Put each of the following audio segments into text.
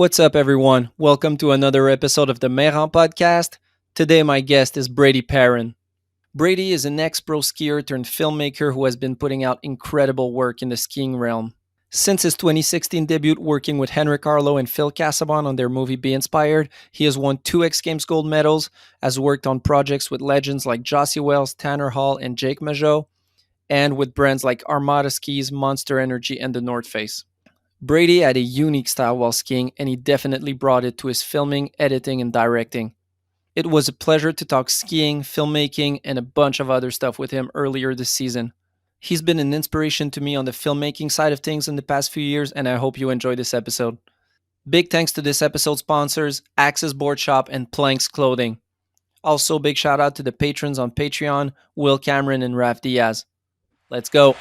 What's up, everyone? Welcome to another episode of the Mayrand podcast. Today, my guest is Brady Perron. Brady is an ex-pro skier turned filmmaker who has been putting out incredible work in the skiing realm. Since his 2016 debut working with Henrik, Harlaut, and Phil Casabon on their movie Be Inspired, he has won 2 X Games gold medals, has worked on projects with legends like Jossi Wells, Tanner Hall, and Jake Mageau, and with brands like Armada Skis, Monster Energy, and The North Face. Brady had a unique style while skiing, and he definitely brought it to his filming, editing, and directing. It was a pleasure to talk skiing, filmmaking, and a bunch of other stuff with him earlier this season. He's been an inspiration to me on the filmmaking side of things in the past few years, and I hope you enjoy this episode. Big thanks to this episode's sponsors, Axis Board Shop and Planks Clothing. Also, big shout out to the patrons on Patreon, Will Cameron and Raf Diaz. Let's go.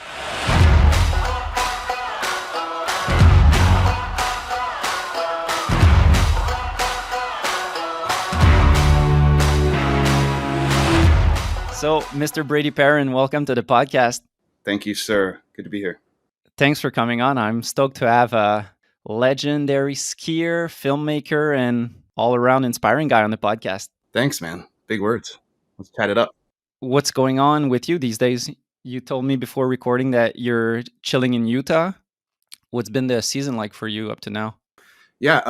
So, Mr. Brady Perron, welcome to the podcast. Thank you, sir. Good to be here. Thanks for coming on. I'm stoked to have a legendary skier, filmmaker, and all-around inspiring guy on the podcast. Thanks, man. Big words. Let's chat it up. What's going on with you these days? You told me before recording that you're chilling in Utah. What's been the season like for you up to now? Yeah,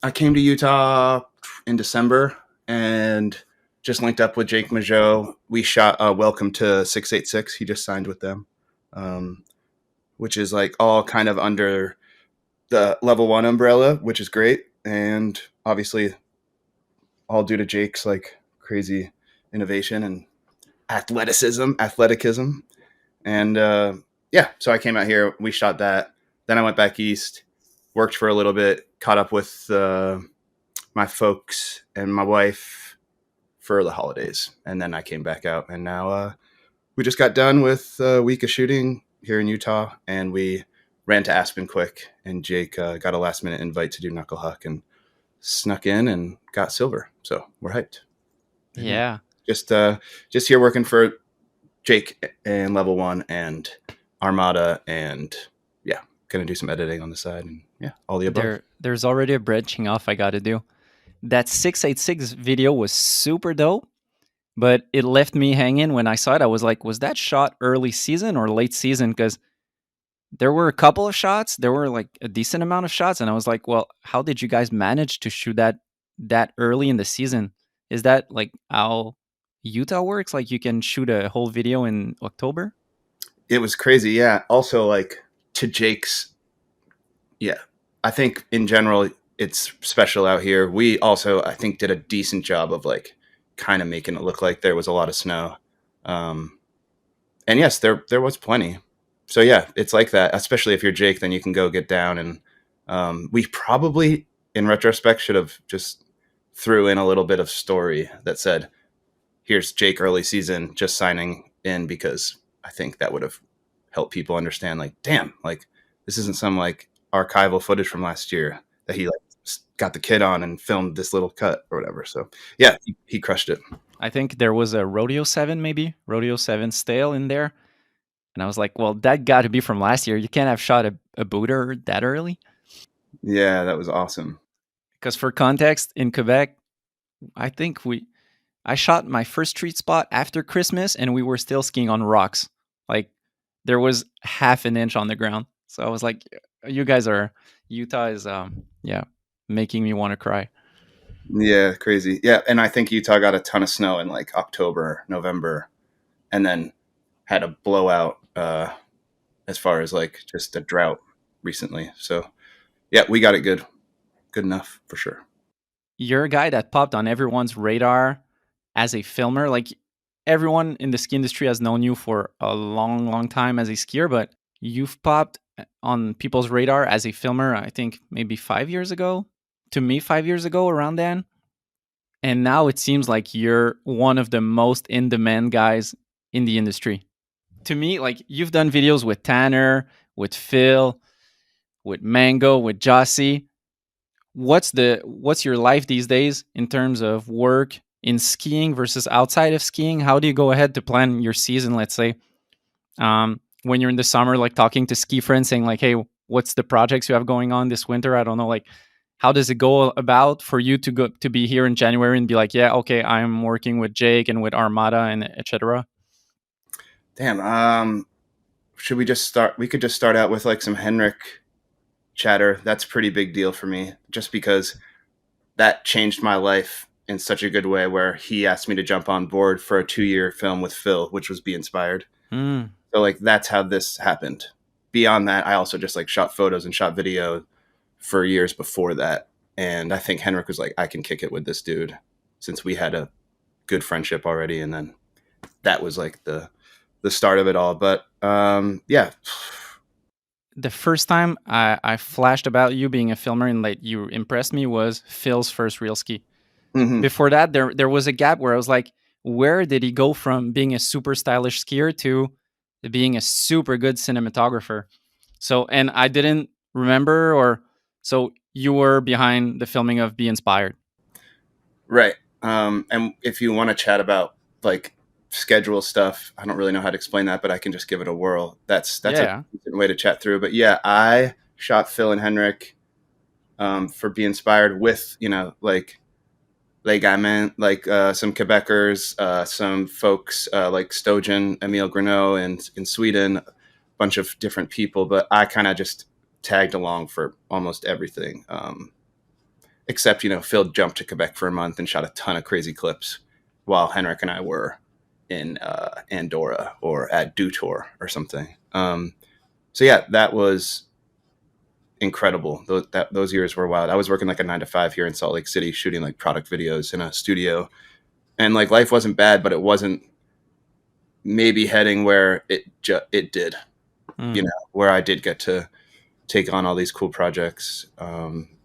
I came to Utah in December and just linked up with Jake Mageau. We shot Welcome to 686. He just signed with them, which is like all kind of under the Level 1 umbrella, which is great. And obviously all due to Jake's like crazy innovation and athleticism. And so I came out here. We shot that. Then I went back east, worked for a little bit, caught up with my folks and my wife for the holidays, and then I came back out, and now we just got done with a week of shooting here in Utah, and we ran to Aspen quick, and Jake got a last minute invite to do Knuckle Huck and snuck in and got silver, so we're hyped. Yeah. Just here working for Jake and Level 1 and Armada, and gonna do some editing on the side, and all the above. There's already a branching off I gotta do. That 686 video was super dope, but it left me hanging when I saw it. I was like, was that shot early season or late season? Because there were a couple of shots. There were like a decent amount of shots. And I was like, well, how did you guys manage to shoot that early in the season? Is that like how Utah works? Like you can shoot a whole video in October? It was crazy, yeah. Also, like to Jake's, I think in general, it's special out here. We also, I think, did a decent job of like kind of making it look like there was a lot of snow. And yes, there was plenty. So yeah, it's like that, especially if you're Jake, then you can go get down. And we probably, in retrospect, should have just threw in a little bit of story that said, here's Jake early season just signing in, because I think that would have helped people understand like, damn, like this isn't some like archival footage from last year that he like got the kid on and filmed this little cut or whatever. So yeah, he crushed it. I think there was a Rodeo 7 stale in there. And I was like, well, that got to be from last year. You can't have shot a booter that early. Yeah, that was awesome. Because for context, in Quebec, I think I shot my first street spot after Christmas and we were still skiing on rocks. Like there was half an inch on the ground. So I was like, Utah is, making me want to cry. Yeah, crazy. Yeah, and I think Utah got a ton of snow in like October, November, and then had a blowout as far as like just a drought recently. So yeah, we got it good enough for sure. You're a guy that popped on everyone's radar as a filmer. Like everyone in the ski industry has known you for a long, long time as a skier, but you've popped on people's radar as a filmer, I think maybe 5 years ago. To me, 5 years ago, around then. And now it seems like you're one of the most in-demand guys in the industry. To me, like you've done videos with Tanner, with Phil, with Mageau, with Jossi. What's your life these days in terms of work in skiing versus outside of skiing? How do you go ahead to plan your season, let's say? When you're in the summer, like talking to ski friends saying like, hey, what's the projects you have going on this winter? I don't know, like how does it go about for you to go to be here in January and be like, yeah, okay, I'm working with Jake and with Armada and etc. Damn. Should we just start? We could just start out with like some Henrik chatter. That's a pretty big deal for me, just because that changed my life in such a good way. Where he asked me to jump on board for a 2-year film with Phil, which was Be Inspired. Mm. So like that's how this happened. Beyond that, I also just like shot photos and shot video for years before that. And I think Henrik was like, I can kick it with this dude, since we had a good friendship already. And then that was like the start of it all. But yeah. The first time I flashed about you being a filmer and like you impressed me was Phil's first real ski. Mm-hmm. Before that, there was a gap where I was like, where did he go from being a super stylish skier to being a super good cinematographer? So, and I didn't remember, or so you were behind the filming of Be Inspired. Right. And if you want to chat about like schedule stuff, I don't really know how to explain that, but I can just give it a whirl. That's a Yeah. decent way to chat through. But yeah, I shot Phil and Henrik for Be Inspired with, like Les Gamins, like some Quebecers, some folks like Stojan, Emile Grenot in Sweden, a bunch of different people. But I kind of just tagged along for almost everything. Except, Phil jumped to Quebec for a month and shot a ton of crazy clips while Henrik and I were in Andorra or at Dutour or something. So yeah, that was incredible. Those years were wild. I was working like a 9 to 5 here in Salt Lake City, shooting like product videos in a studio, and like life wasn't bad, but it wasn't maybe heading where it did. Mm. Where I did get to take on all these cool projects.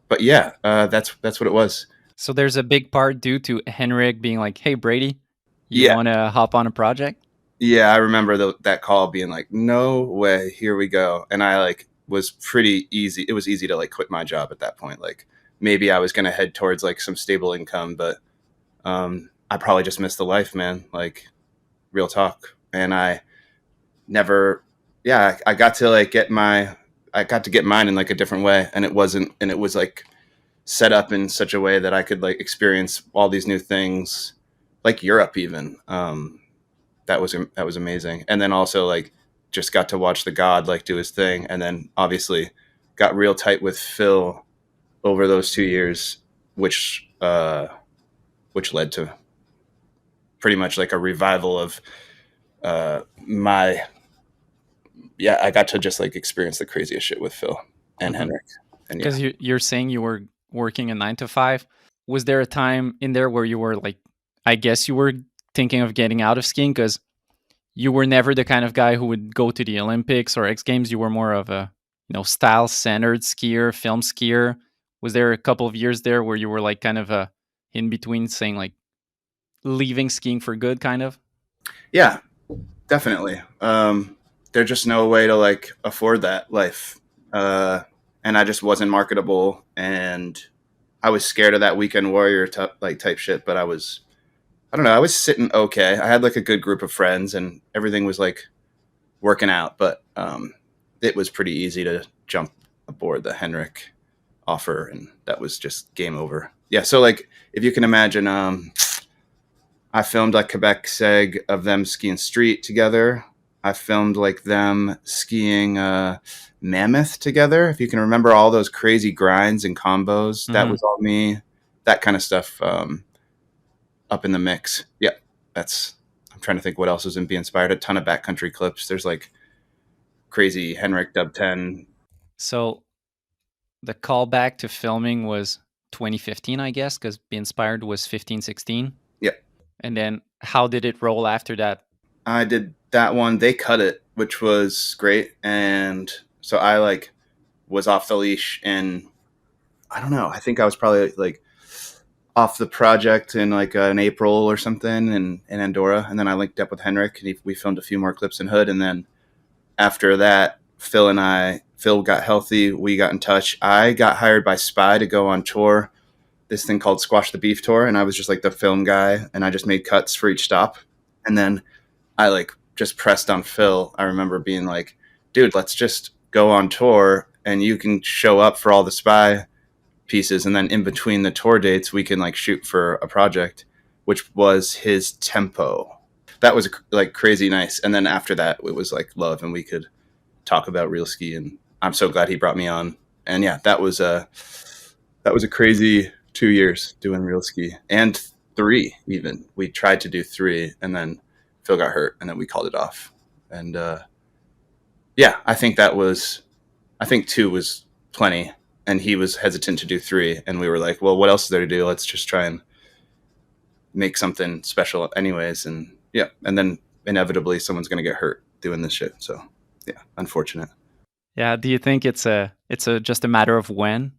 But yeah, that's what it was. So there's a big part due to Henrik being like, "Hey Brady, you Yeah, want to hop on a project?" yeah. I remember that call being like, "No way, here we go," and I like was pretty easy. It was easy to like quit my job at that point. Like maybe I was gonna head towards like some stable income, but I probably just missed the life, man. Like real talk. And I never, yeah, I got to like I got to get mine in like a different way, and it was like set up in such a way that I could like experience all these new things, like Europe even. That was amazing. And then also like just got to watch the God like do his thing, and then obviously got real tight with Phil over those 2 years, which led to pretty much like a revival of my I got to just like experience the craziest shit with Phil and Henrik. And yeah. Because you're saying you were working a 9 to 5. Was there a time in there where you were like, I guess you were thinking of getting out of skiing because you were never the kind of guy who would go to the Olympics or X Games. You were more of a style centered skier, film skier. Was there a couple of years there where you were like kind of a in between, saying like leaving skiing for good, kind of? Yeah, definitely. There's just no way to like afford that life. And I just wasn't marketable, and I was scared of that weekend warrior type shit, but I don't know, I was sitting okay. I had like a good group of friends and everything was like working out, but it was pretty easy to jump aboard the Henrik offer, and that was just game over. Yeah, so like if you can imagine, I filmed like Quebec seg of them skiing street together. I filmed like them skiing Mammoth together. If you can remember all those crazy grinds and combos, that was all me. That kind of stuff up in the mix. Yeah, I'm trying to think what else was in Be Inspired. A ton of backcountry clips. There's like crazy Henrik Dub 10. So the callback to filming was 2015, I guess, because Be Inspired was 15, 16. Yeah. And then how did it roll after that? I did that one. They cut it, which was great. And so I like was off the leash, and I don't know. I think I was probably like off the project in like an April or something in Andorra. And then I linked up with Henrik, and we filmed a few more clips in Hood. And then after that, Phil got healthy. We got in touch. I got hired by Spy to go on tour, this thing called Squash the Beef Tour. And I was just like the film guy, and I just made cuts for each stop. And then I like just pressed on Phil. I remember being like, dude, let's just go on tour and you can show up for all the Spy pieces, and then in between the tour dates we can like shoot for a project, which was his tempo. That was like crazy nice. And then after that it was like love, and we could talk about real ski, and I'm so glad he brought me on. And yeah, that was a crazy 2 years doing real ski, and three even. We tried to do three, and then Phil got hurt, and then we called it off. And yeah, I think two was plenty, and he was hesitant to do three, and we were like, well, what else is there to do? Let's just try and make something special anyways. And yeah, and then inevitably someone's going to get hurt doing this shit. So yeah, unfortunate. Yeah. Do you think it's a just a matter of when?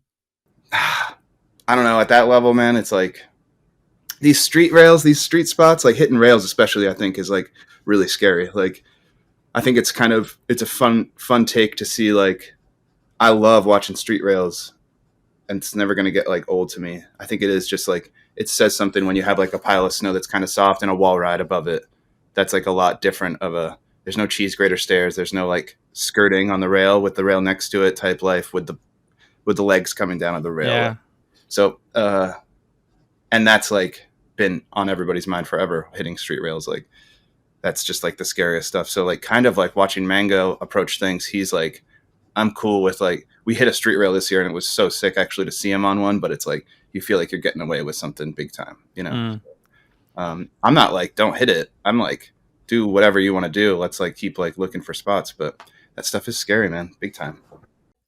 I don't know. At that level, man, it's like these street rails, these street spots, like hitting rails, especially, I think is like really scary. Like, I think it's a fun take to see. Like, I love watching street rails, and it's never going to get like old to me. I think it is just like, it says something when you have like a pile of snow that's kind of soft and a wall ride above it. That's like a lot different of a, there's no cheese grater stairs. There's no like skirting on the rail with the rail next to it type life with the legs coming down on the rail. Yeah. So, and that's like been on everybody's mind forever, hitting street rails. Like, that's just like the scariest stuff. So like, kind of like watching Mango approach things, he's like, I'm cool with like, we hit a street rail this year and it was so sick actually to see him on one, but it's like, you feel like you're getting away with something big time, you know? I'm not like, don't hit it. I'm like, do whatever you want to do. Let's like keep like looking for spots, but that stuff is scary, man. Big time.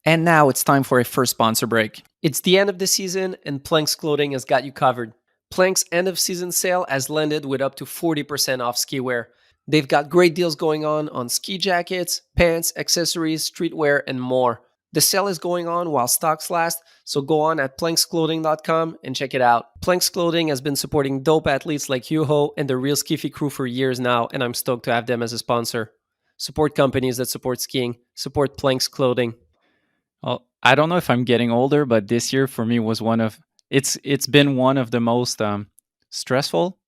And now it's time for a first sponsor break. It's the end of the season, and Planks Clothing has got you covered. Planks' end of season sale has landed with up to 40% off ski wear. They've got great deals going on ski jackets, pants, accessories, streetwear, and more. The sale is going on while stocks last, so go on at planksclothing.com and check it out. Planks Clothing has been supporting dope athletes like Yuho and the Real Skiffy crew for years now, and I'm stoked to have them as a sponsor. Support companies that support skiing. Support Planks Clothing. Well, I don't know if I'm getting older, but this year for me was it's been one of the most stressful,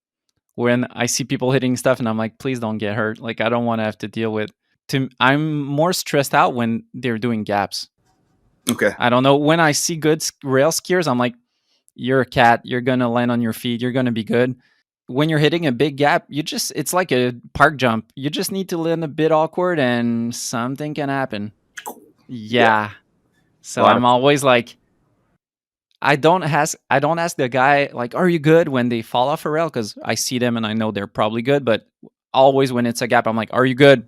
when I see people hitting stuff and I'm like, please don't get hurt. Like, I don't want to have to deal with. I'm more stressed out when they're doing gaps. Okay. I don't know. When I see good rail skiers, I'm like, you're a cat. You're gonna land on your feet. You're gonna be good. When you're hitting a big gap, it's like a park jump. You just need to land a bit awkward, and something can happen. Yeah. So I'm always like, I don't ask the guy like, are you good, when they fall off a rail, because I see them and I know they're probably good. But always when it's a gap, I'm like, are you good?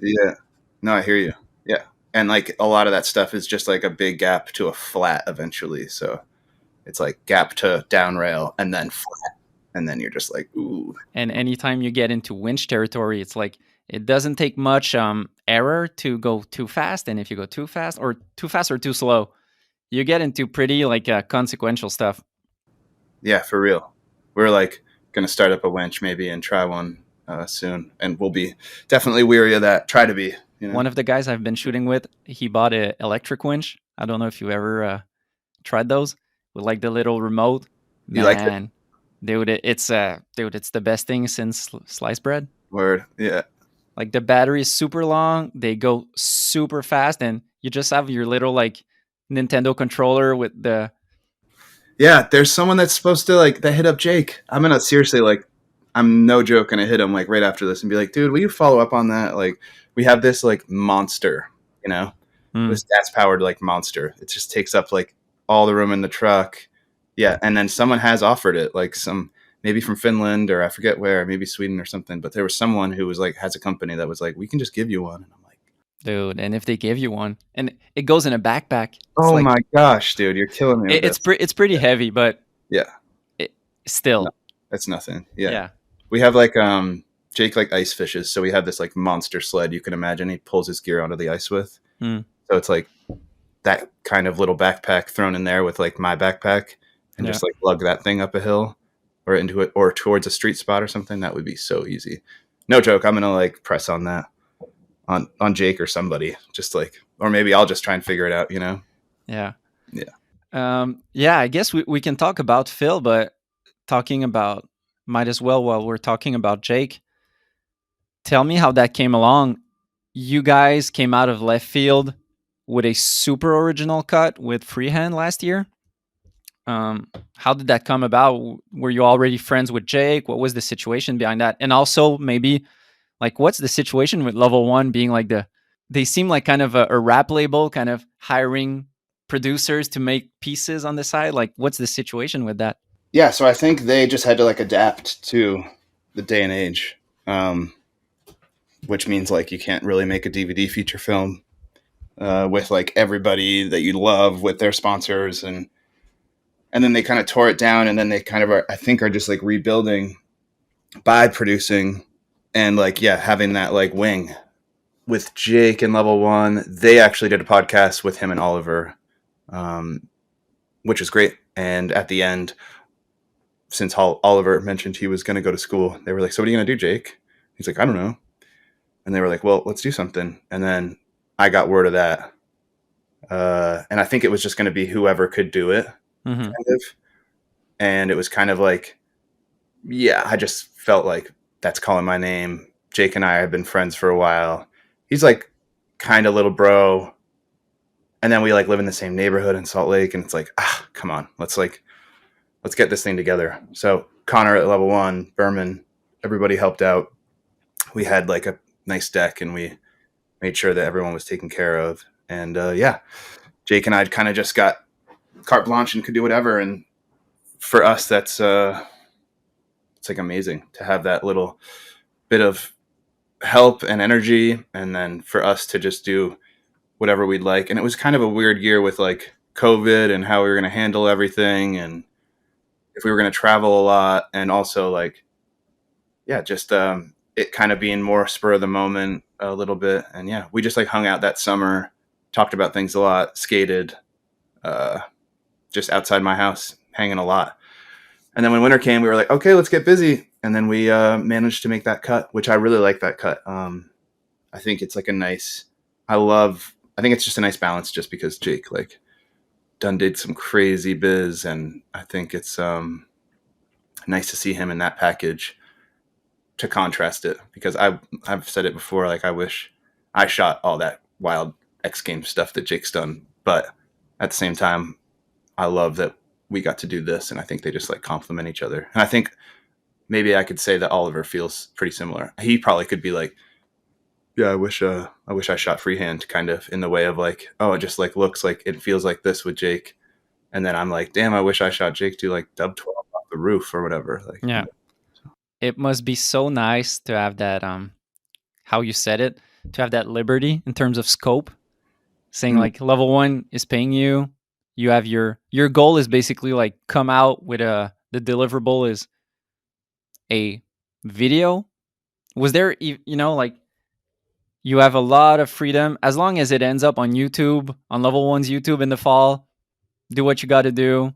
Yeah. No, I hear you. Yeah. And like a lot of that stuff is just like a big gap to a flat eventually. So it's like gap to down rail and then flat. And then you're just like, ooh. And anytime you get into winch territory, it's like, it doesn't take much error to go too fast. And if you go too fast or too slow, you get into pretty like consequential stuff. Yeah, for real. We're like going to start up a winch maybe and try one soon. And we'll be definitely weary of that. Try to be. You know? One of the guys I've been shooting with, he bought an electric winch. I don't know if you ever tried those with like the little remote. You like it? Dude, it's the best thing since sliced bread. Word. Yeah. Like, the battery is super long. They go super fast, and you just have your little like Nintendo controller with the. Yeah, there's someone that's supposed to like that hit up Jake. I'm gonna seriously like, I'm no joke gonna hit him like right after this and be like, dude, will you follow up on that? Like, we have this like monster, you know, this gas powered like monster. It just takes up like all the room in the truck. Yeah, and then someone has offered it, like some maybe from Finland or I forget where, maybe Sweden or something. But there was someone who was like has a company that was like, we can just give you one. And I'm like, dude, and if they give you one, and it goes in a backpack. Oh like, my gosh, dude, you're killing me. It's pretty heavy, but yeah, still, no, that's nothing. Yeah. Yeah, we have like Jake like ice fishes, so we have this like monster sled. You can imagine he pulls his gear onto the ice with. So it's like that kind of little backpack thrown in there with like my backpack, and just like lug that thing up a hill or into it or towards a street spot or something. That would be so easy. No joke. I'm gonna like press on that on Jake or somebody, just like, or maybe I'll just try and figure it out. You know? Yeah. Yeah. Yeah. I guess we can talk about Phil, but talking about might as well while we're talking about Jake. Tell me how that came along. You guys came out of left field with a super original cut with Freehand last year. How did that come about? Were you already friends with Jake? What was the situation behind that? And also maybe like what's the situation with Level One being like they seem like kind of a rap label, kind of hiring producers to make pieces on the side. Like what's the situation with that? Yeah, so I think they just had to like adapt to the day and age, which means like you can't really make a DVD feature film with like everybody that you love with their sponsors, and then they kind of tore it down, and then they kind of are, I think, are just like rebuilding by producing and like having that like wing with Jake and Level One. They actually did a podcast with him and Oliver, which was great. And at the end, since Oliver mentioned he was going to go to school, they were like, "So what are you going to do, Jake?" He's like, "I don't know." And they were like, "Well, let's do something." And then I got word of that. And I think it was just going to be whoever could do it, kind of. And it was kind of like, I just felt like that's calling my name. Jake and I have been friends for a while. He's like kind of little bro. And then we like live in the same neighborhood in Salt Lake. And it's like, come on, let's get this thing together. So Connor at Level One, Berman, everybody helped out. We had like a nice deck and we made sure that everyone was taken care of. And Jake and I kind of just got carte blanche and could do whatever. And for us, that's it's like amazing to have that little bit of help and energy, and then for us to just do whatever we'd like. And it was kind of a weird year with like COVID and how we were going to handle everything, and if we were going to travel a lot, and also like just it kind of being more spur of the moment a little bit. And we just like hung out that summer, talked about things a lot, skated just outside my house, hanging a lot. And then when winter came, we were like, okay, let's get busy. And then we managed to make that cut, which I really like that cut. I think it's like I think it's just a nice balance, just because Jake like done did some crazy biz. And I think it's nice to see him in that package to contrast it, because I've said it before, like I wish I shot all that wild X Games stuff that Jake's done. But at the same time, I love that we got to do this, and I think they just like complement each other. And I think maybe I could say that Oliver feels pretty similar. He probably could be like, I wish I shot Freehand, kind of in the way of like, oh, it just like looks like it feels like this with Jake. And then I'm like, damn, I wish I shot Jake do like dub 12 off the roof or whatever. Like, it must be so nice to have that how you said it, to have that liberty in terms of scope, saying like Level One is paying you. You have your goal is basically like come out with the deliverable is a video. Was there, like you have a lot of freedom as long as it ends up on YouTube, on Level One's YouTube in the fall. Do what you got to do.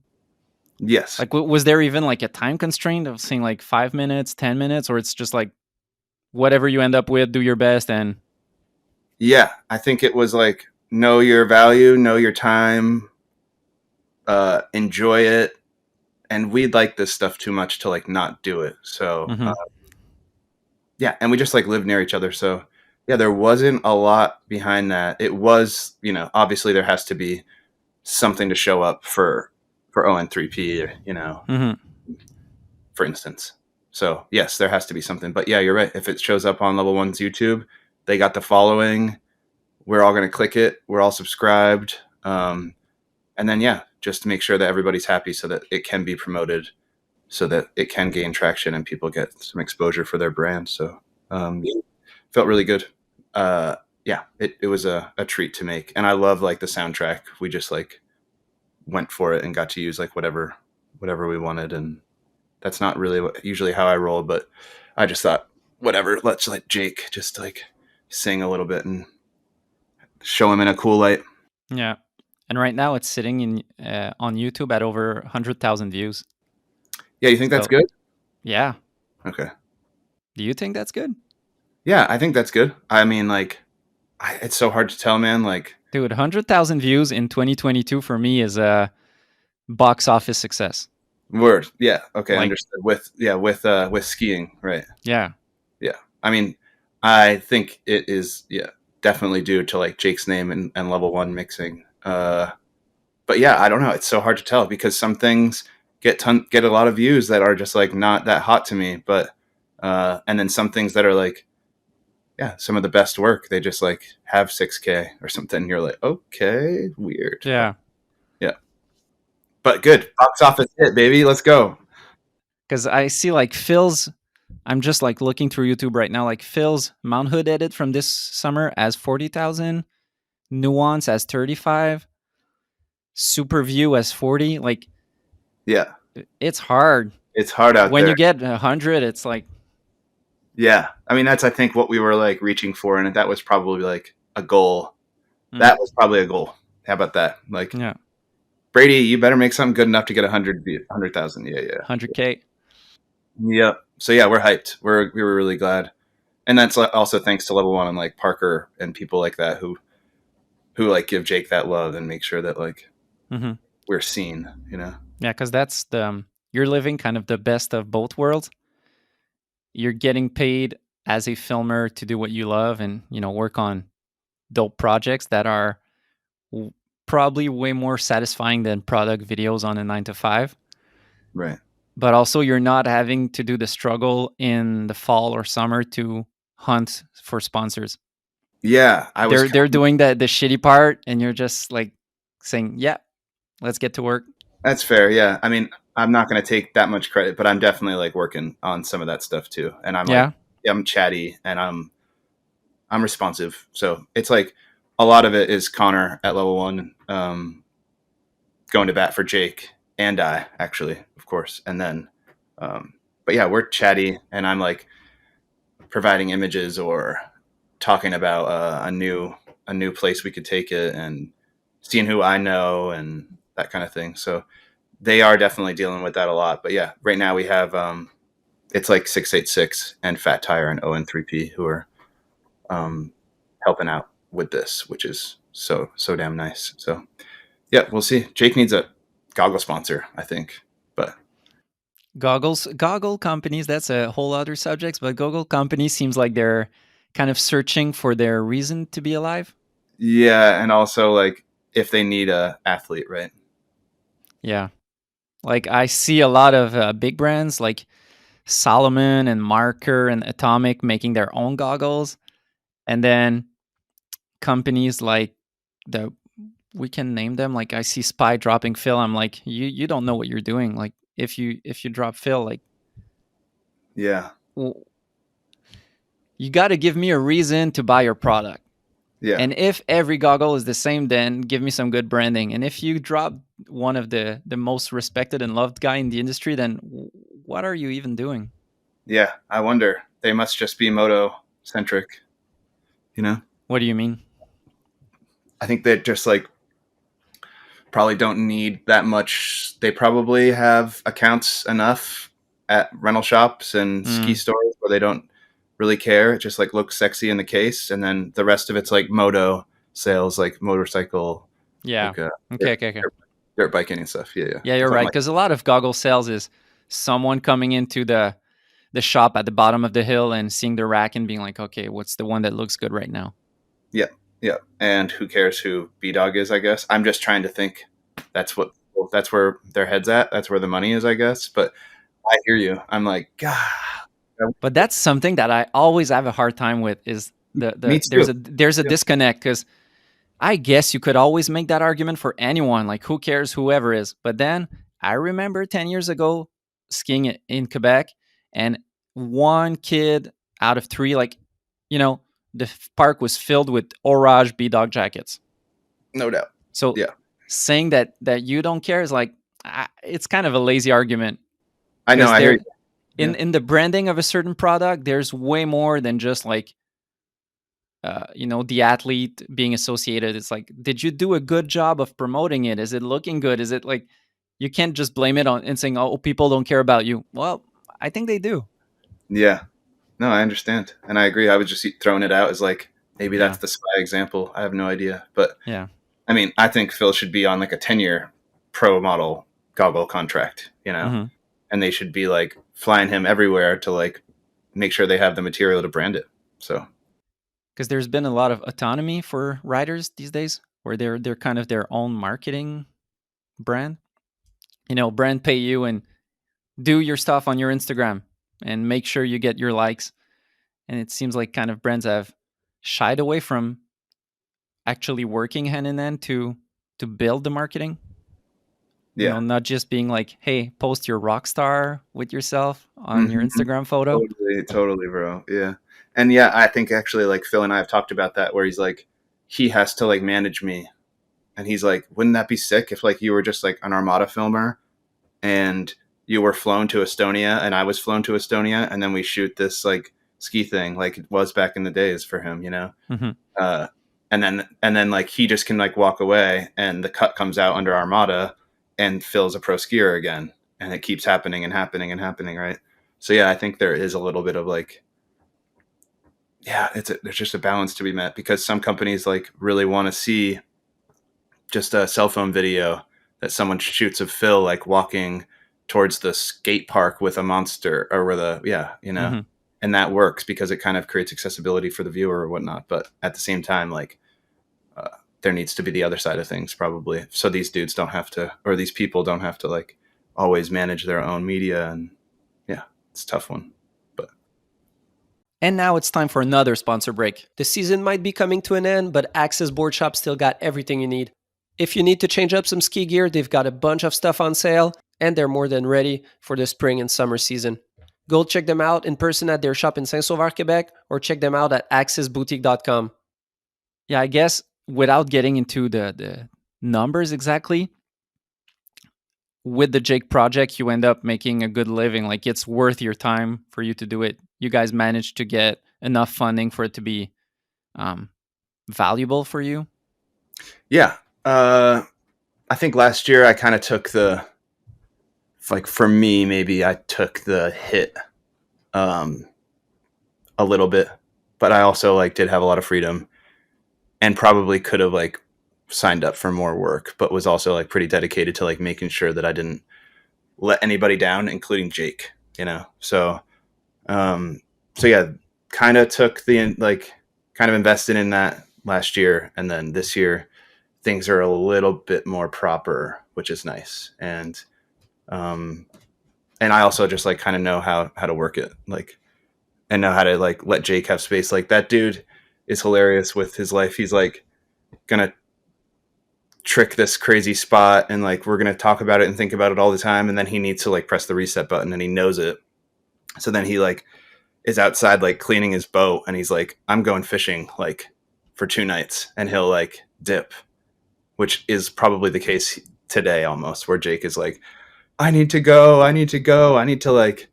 Yes. Like, was there even like a time constraint of saying like 5 minutes, 10 minutes, or it's just like whatever you end up with, do your best? And I think it was like, know your value, know your time, enjoy it. And we like this stuff too much to like not do it. So and we just like live near each other. So there wasn't a lot behind that. It was, obviously there has to be something to show up for ON3P, for instance. So yes, there has to be something. But you're right. If it shows up on Level One's YouTube, they got the following. We're all going to click it. We're all subscribed. And then, just to make sure that everybody's happy so that it can be promoted, so that it can gain traction and people get some exposure for their brand. So felt really good. It was a treat to make. And I love like the soundtrack. We just like went for it and got to use like whatever we wanted. And that's not really usually how I roll, but I just thought, whatever, let's let Jake just like sing a little bit and show him in a cool light. Yeah. And right now it's sitting in on YouTube at over 100,000 views. Yeah, you think that's good? Yeah. Okay. Do you think that's good? Yeah, I think that's good. I mean, like, it's so hard to tell, man. Like, dude, 100,000 views in 2022 for me is a box office success. Word. Yeah. Okay. Like, understood. With skiing, right? Yeah. Yeah. I mean, I think it is. Yeah, definitely due to like Jake's name and Level One mixing. But but yeah, I don't know. It's so hard to tell because some things get a lot of views that are just like not that hot to me, but and then some things that are like, yeah, some of the best work, they just like have 6K or something. You're like, okay, weird. Yeah. Yeah. But good. Box office hit, baby. Let's go. Because I see like Phil's, I'm just like looking through YouTube right now, like Phil's Mount Hood edit from this summer as 40,000, Nuance as 35, Super View as 40. Like, Yeah. it's hard. It's hard out When there. you get 100, it's like, Yeah. I mean, that's, I think, what we were like reaching for. And that was probably like a goal. That was probably a goal. How about that? Like, yeah, Brady, you better make something good enough to get 100,000. Yeah. Yeah. 100K. Yep. So yeah, we're hyped. We were really glad. And that's also thanks to Level One and like Parker and people like that who like give Jake that love and make sure that like Mm-hmm. we're seen, you know? Yeah, because that's the, you're living kind of the best of both worlds. You're getting paid as a filmer to do what you love and, you know, work on dope projects that are probably way more satisfying than product videos on a 9 to 5. Right. But also you're not having to do the struggle in the fall or summer to hunt for sponsors. Yeah. They're doing the shitty part and you're just like saying, yeah, let's get to work. That's fair. Yeah. I mean, I'm not going to take that much credit, but I'm definitely like working on some of that stuff too. And I'm like, I'm chatty and I'm responsive. So it's like a lot of it is Connor at Level One, going to bat for Jake and I actually, of course. And then, but yeah, we're chatty and I'm like providing images or talking about a new place we could take it and seeing who I know and that kind of thing. So they are definitely dealing with that a lot. But yeah, right now we have it's like 686 and Fat Tire and ON3P who are helping out with this, which is so damn nice. So yeah, we'll see. Jake needs a goggle sponsor, I think. But goggle companies, that's a whole other subject, but goggle companies seems like they're kind of searching for their reason to be alive. Yeah, and also like if they need a athlete, right? Yeah. Like I see a lot of big brands like Salomon and Marker and Atomic making their own goggles. And then companies like we can name them, like I see Spy dropping Phil. I'm like, you don't know what you're doing. Like if you drop Phil, like, yeah, you got to give me a reason to buy your product. yeah. And if every goggle is the same, then give me some good branding. And if you drop one of the most respected and loved guy in the industry, then what are you even doing? Yeah, I wonder. They must just be moto centric, you know? What do you mean? I think they just like probably don't need that much. They probably have accounts enough at rental shops and ski stores where they don't really care. It just like looks sexy in the case, and then the rest of it's like moto sales, like motorcycle. Yeah. Like, Okay. Dirt biking and stuff. Yeah. Yeah, you're right. Because a lot of goggle sales is someone coming into the shop at the bottom of the hill and seeing the rack and being like, okay, what's the one that looks good right now? Yeah. And who cares who B-Dog is, I guess. I'm just trying to think that's where their head's at. That's where the money is, I guess. But I hear you. I'm like, God. But that's something that I always have a hard time with is Me too. there's a disconnect, because I guess you could always make that argument for anyone, like who cares, whoever is. But then I remember 10 years ago skiing in Quebec, and one kid out of 3, like, you know, the park was filled with Orage B-Dog jackets. No doubt. So yeah, saying that you don't care is like, it's kind of a lazy argument. I know. I hear you. In the branding of a certain product, there's way more than just like, the athlete being associated. It's like, did you do a good job of promoting it? Is it looking good? Is it like, you can't just blame it on and saying, oh, people don't care about you. Well, I think they do. Yeah. No, I understand. And I agree. I was just throwing it out as like, maybe that's the Spy example. I have no idea. But yeah, I mean, I think Phil should be on like a 10-year pro model goggle contract, you know, mm-hmm. and they should be like flying him everywhere to like make sure they have the material to brand it. So, because there's been a lot of autonomy for riders these days, where they're kind of their own marketing brand, brand pay you and do your stuff on your Instagram and make sure you get your likes. And it seems like kind of brands have shied away from actually working hand in hand to build the marketing. Yeah. Not just being like, hey, post your rock star with yourself on your Mhm. Instagram photo. Totally, bro. Yeah. And yeah, I think actually like Phil and I have talked about that where he's like, he has to like manage me. And he's like, wouldn't that be sick if like you were just like an Armada filmer and you were flown to Estonia and I was flown to Estonia and then we shoot this like ski thing like it was back in the days for him, Mm-hmm. Uh, and then like he just can like walk away and the cut comes out under Armada and Phil's a pro skier again and it keeps happening and happening and happening, right? So yeah, I think there is a little bit of like, yeah, there's just a balance to be met because some companies like really want to see just a cell phone video that someone shoots of Phil like walking towards the skate park with a monster or with a Mm-hmm. and that works because it kind of creates accessibility for the viewer or whatnot. But at the same time, like there needs to be the other side of things probably, so these dudes don't have to, or these people don't have to like always manage their own media, and yeah, it's a tough one. But And now it's time for another sponsor break. The season might be coming to an end, but Access Board Shop still got everything you need. If you need to change up some ski gear, they've got a bunch of stuff on sale, and they're more than ready for the spring and summer season. Go check them out in person at their shop in Saint-Sauveur, Quebec, or check them out at accessboutique.com. Yeah, I guess without getting into the numbers exactly, with the Jake project, you end up making a good living. Like it's worth your time for you to do it. You guys managed to get enough funding for it to be valuable for you. yeah, I think last year I kind of took the, like for me, maybe I took the hit um, a little bit, but I also like did have a lot of freedom and probably could have like signed up for more work, but was also like pretty dedicated to like making sure that I didn't let anybody down, including Jake, um, so yeah, kind of took the, like kind of invested in that last year. And then this year things are a little bit more proper, which is nice. Um, and I also just like kind of know how to work it, like, and know how to like let Jake have space. Like that dude is hilarious with his life. He's like gonna trick this crazy spot and like we're gonna talk about it and think about it all the time, and then he needs to like press the reset button and he knows it. So then he like is outside like cleaning his boat and he's like, I'm going fishing like for 2 nights, and he'll like dip, which is probably the case today almost, where Jake is like, I need to go, I need to go, I need to like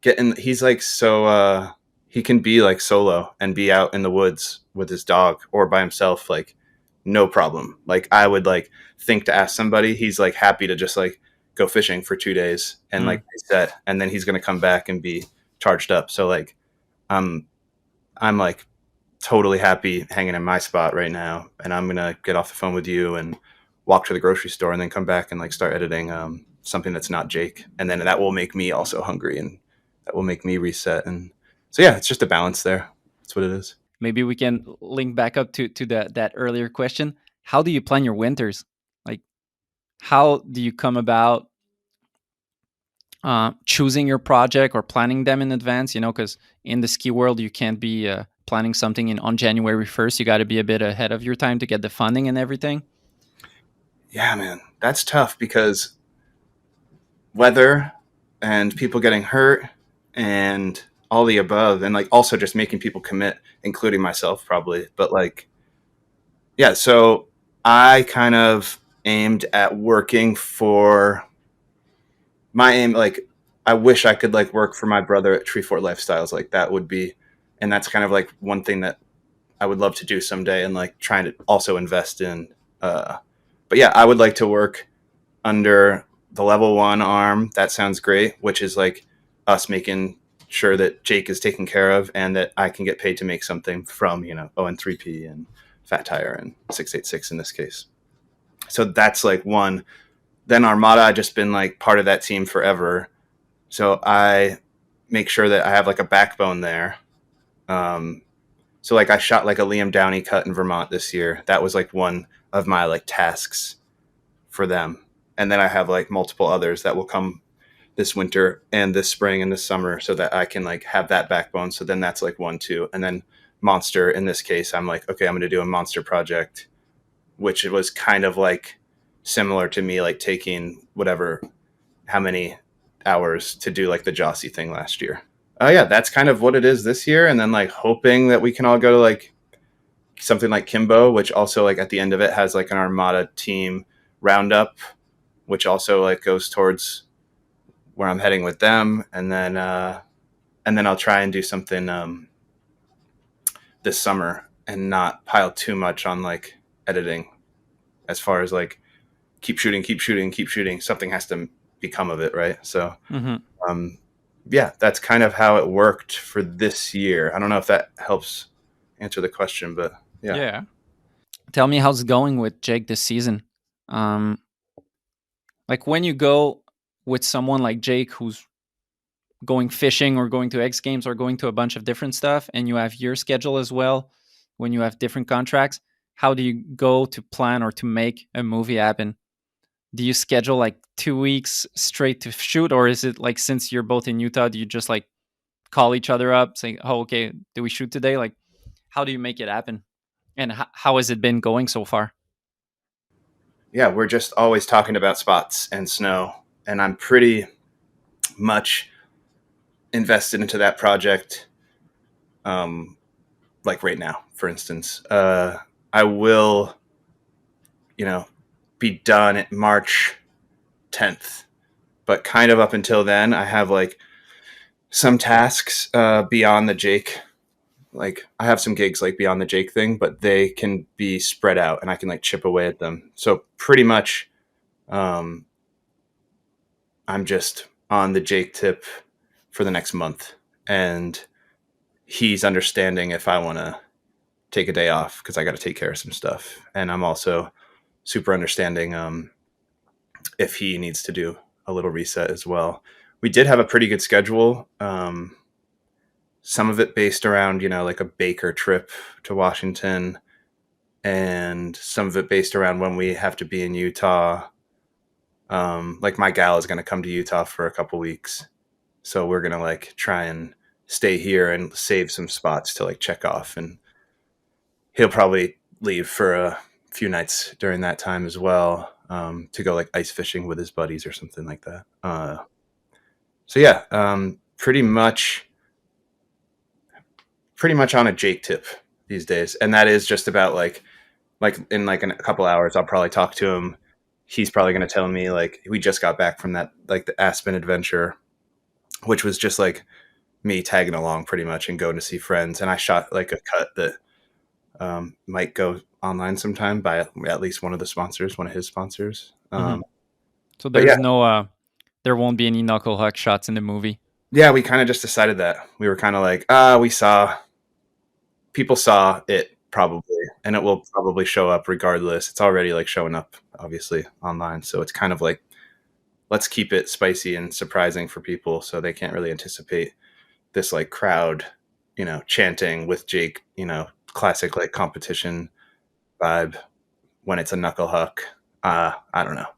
get in. He's like, so he can be like solo and be out in the woods with his dog or by himself, like no problem. Like I would like think to ask somebody, he's like happy to just like go fishing for 2 days and like reset, and then he's gonna come back and be charged up. So like I'm like totally happy hanging in my spot right now, and I'm gonna get off the phone with you and walk to the grocery store and then come back and like start editing something that's not Jake, and then that will make me also hungry and that will make me reset. And so yeah, it's just a balance there. That's what it is. Maybe we can link back up to that earlier question. How do you plan your winters? Like, how do you come about choosing your project or planning them in advance? Because in the ski world, you can't be planning something on January 1st. You got to be a bit ahead of your time to get the funding and everything. Yeah, man, that's tough because weather and people getting hurt and all the above, and like also just making people commit, including myself probably. But like, yeah, so I kind of aimed at working for my aim. Like, I wish I could like work for my brother at Treefort Lifestyles. Like that would be, and that's kind of like one thing that I would love to do someday, and like trying to also invest in. But yeah, I would like to work under the level 1 arm. That sounds great, which is like us making sure that Jake is taken care of and that I can get paid to make something from, ON3P and Fat Tire and 686 in this case. So that's like one. Then Armada, I've just been like part of that team forever. So I make sure that I have like a backbone there. So like I shot like a Liam Downey cut in Vermont this year. That was like one of my like tasks for them. And then I have like multiple others that will come this winter and this spring and this summer, so that I can like have that backbone. So then that's like 1, 2, and then monster. In this case, I'm like, okay, I'm going to do a monster project, which was kind of like similar to me, like taking whatever, how many hours to do like the Jossi thing last year. Oh yeah, that's kind of what it is this year. And then like hoping that we can all go to like something like Kimbo, which also like at the end of it has like an Armada team roundup, which also like goes towards where I'm heading with them. And then I'll try and do something this summer and not pile too much on like editing, as far as like keep shooting, keep shooting, keep shooting. Something has to become of it, right? So yeah, that's kind of how it worked for this year. I don't know if that helps answer the question, but yeah. Tell me how's it going with Jake this season. Like when you go with someone like Jake who's going fishing or going to X Games or going to a bunch of different stuff, and you have your schedule as well when you have different contracts, how do you go to plan or to make a movie happen? Do you schedule like 2 weeks straight to shoot, or is it like, since you're both in Utah, do you just like call each other up saying, oh, okay, do we shoot today? Like, how do you make it happen? And how has it been going so far? Yeah, we're just always talking about spots and snow, and I'm pretty much invested into that project. Like right now, for instance, I will, be done at March 10th, but kind of up until then, I have like some tasks beyond the Jake. Like I have some gigs like beyond the Jake thing, but they can be spread out and I can like chip away at them. So pretty much, I'm just on the Jake tip for the next month, and he's understanding if I want to take a day off because I got to take care of some stuff, and I'm also super understanding if he needs to do a little reset as well. We did have a pretty good schedule. Some of it based around, like a Baker trip to Washington, and some of it based around when we have to be in Utah. Like my gal is going to come to Utah for a couple weeks. So we're going to like try and stay here and save some spots to like check off. And he'll probably leave for a few nights during that time as well, to go like ice fishing with his buddies or something like that. So yeah, pretty much on a Jake tip these days. And that is just about like in like a couple hours, I'll probably talk to him. He's probably going to tell me like, we just got back from that, like the Aspen adventure, which was just like me tagging along pretty much and going to see friends. And I shot like a cut that might go online sometime by at least one of the sponsors, one of his sponsors. So there's no, there won't be any knuckle huck shots in the movie. Yeah, we kind of just decided that. We were kind of like, people saw it probably, and it will probably show up regardless. It's already like showing up obviously online. So it's kind of like, let's keep it spicy and surprising for people so they can't really anticipate this like crowd, chanting with Jake, classic like competition vibe when it's a knuckle huck. I don't know.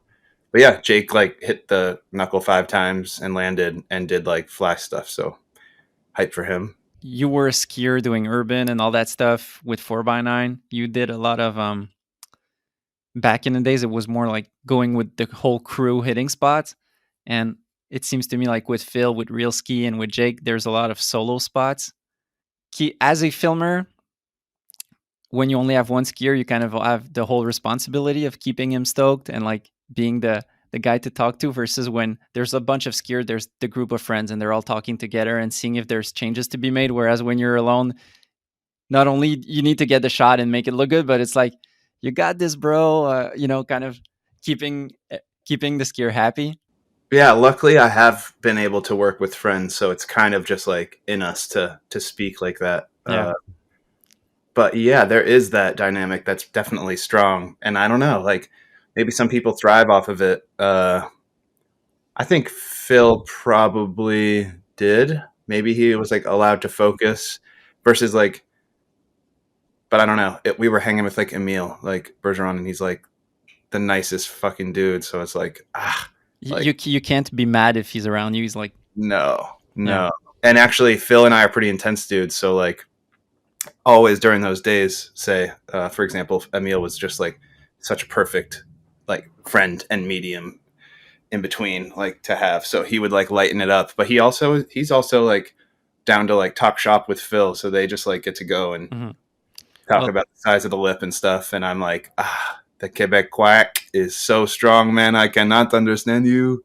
But yeah, Jake like hit the knuckle 5 times and landed and did like fly stuff. So hype for him. You were a skier doing urban and all that stuff with 4x9. You did a lot of back in the days, it was more like going with the whole crew hitting spots. And it seems to me like with Phil, with Real Ski, and with Jake, there's a lot of solo spots. As a filmer, when you only have one skier, you kind of have the whole responsibility of keeping him stoked and like being the guy to talk to, versus when there's a bunch of skiers, there's the group of friends and they're all talking together and seeing if there's changes to be made. Whereas when you're alone, not only you need to get the shot and make it look good, but it's like, you got this, bro. Kind of keeping the skier happy. Yeah, luckily I have been able to work with friends, so it's kind of just like in us to speak like that. Yeah. But yeah, there is that dynamic that's definitely strong, and I don't know, like maybe some people thrive off of it. I think Phil probably did. Maybe he was like allowed to focus versus like, but I don't know. We were hanging with like Emile, like Bergeron, and he's like, the nicest fucking dude. So it's like, like You can't be mad if he's around you. He's like, no. yeah. And actually, Phil and I are pretty intense dudes. So like, always during those days, say, for example, Emil was just like such a perfect like friend and medium in between, like to have. So he would like lighten it up, but he's also like down to like talk shop with Phil. So they just like get to go and talk Well, about the size of the lip and stuff. And I'm like, the Quebec quack is so strong, man. I cannot understand you.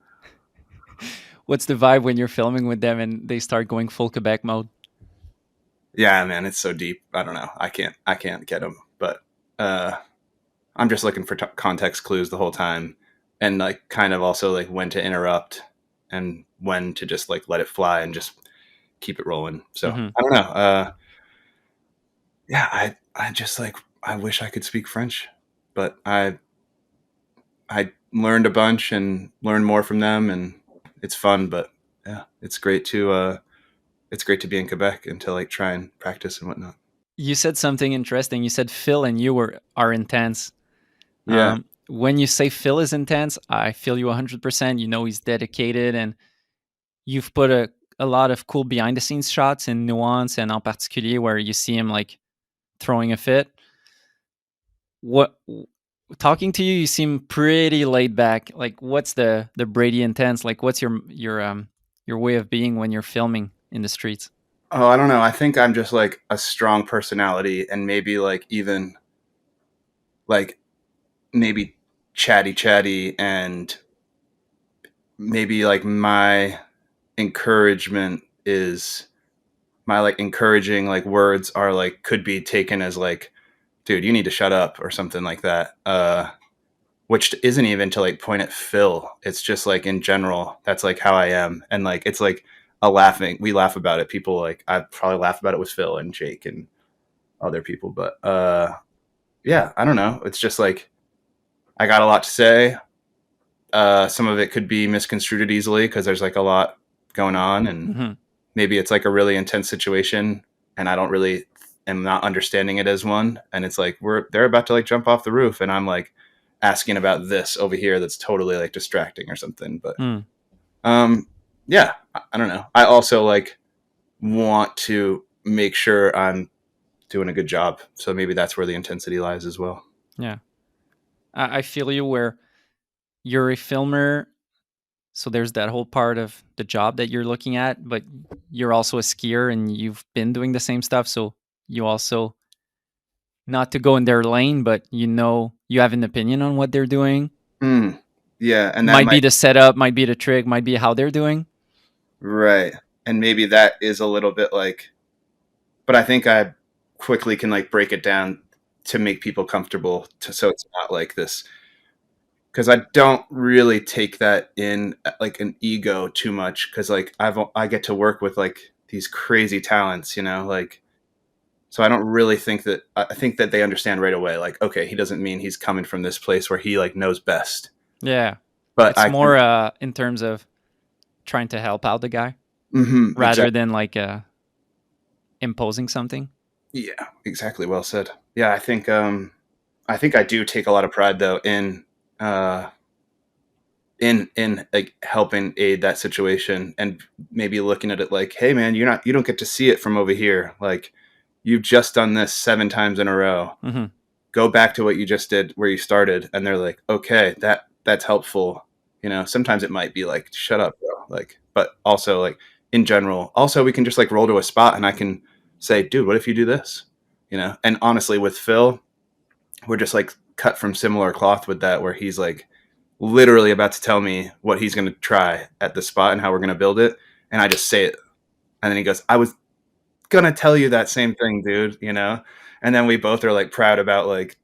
what's the vibe when you're filming with them and they start going full Quebec mode? Yeah, man, it's so deep. I don't know. I can't get them, but I'm just looking for context clues the whole time, and like kind of also like when to interrupt and when to just like let it fly and just keep it rolling. So I don't know. Yeah, I just like I wish I could speak French, but I learned a bunch and learned more from them, and it's fun. But yeah, it's great to be in Quebec and to like try and practice and whatnot. You said something interesting. You said Phil and you are intense. Yeah. When you say Phil is intense, I feel you 100%. You know he's dedicated, and you've put a lot of cool behind the scenes shots in Nuance and En Particulier where you see him like throwing a fit. What talking to you, you seem pretty laid back. Like, what's the Brady intense? Like, what's your way of being when you're filming in the streets? Oh, I don't know. I think I'm just like a strong personality, and maybe like even like maybe chatty, and maybe like my encouragement is my like encouraging like words are like could be taken as like, dude, you need to shut up or something like that. Which isn't even to like point at Phil. It's just like in general, that's like how I am. And like it's like we laugh about it. People like I probably laugh about it with Phil and Jake and other people. But yeah, I don't know. It's just like I got a lot to say. Some of it could be misconstrued easily because there's like a lot going on, and maybe it's like a really intense situation and I don't really am not understanding it as one. And it's like they're about to like jump off the roof and I'm like asking about this over here that's totally like distracting or something. But yeah, I don't know. I also like want to make sure I'm doing a good job. So maybe that's where the intensity lies as well. Yeah. I feel you where you're a filmer. So there's that whole part of the job that you're looking at, but you're also a skier and you've been doing the same stuff. So you also, not to go in their lane, but you know, you have an opinion on what they're doing. Yeah. And that might be the setup, might be the trick, might be how they're doing. Right. And maybe that is a little bit like, but I think I quickly can like break it down to make people comfortable so it's not like this. Because I don't really take that in like an ego too much. Because like I get to work with like these crazy talents, you know, like, so I don't really think that, I think that they understand right away. Like, okay, he doesn't mean he's coming from this place where he like knows best. Yeah. But it's more in terms of trying to help out the guy rather than like imposing something. Yeah, exactly. Well said. Yeah, I think I do take a lot of pride though in like helping aid that situation and maybe looking at it like, hey man, you don't get to see it from over here. Like you've just done this 7 times in a row. Go back to what you just did where you started. And they're like, okay, that's helpful. You know, sometimes it might be like, shut up, bro. Like, but also like in general, also we can just like roll to a spot and I can say, dude, what if you do this? You know? And honestly with Phil, we're just like cut from similar cloth with that, where he's like literally about to tell me what he's going to try at the spot and how we're going to build it. And I just say it. And then he goes, I was going to tell you that same thing, dude, you know? And then we both are like proud about like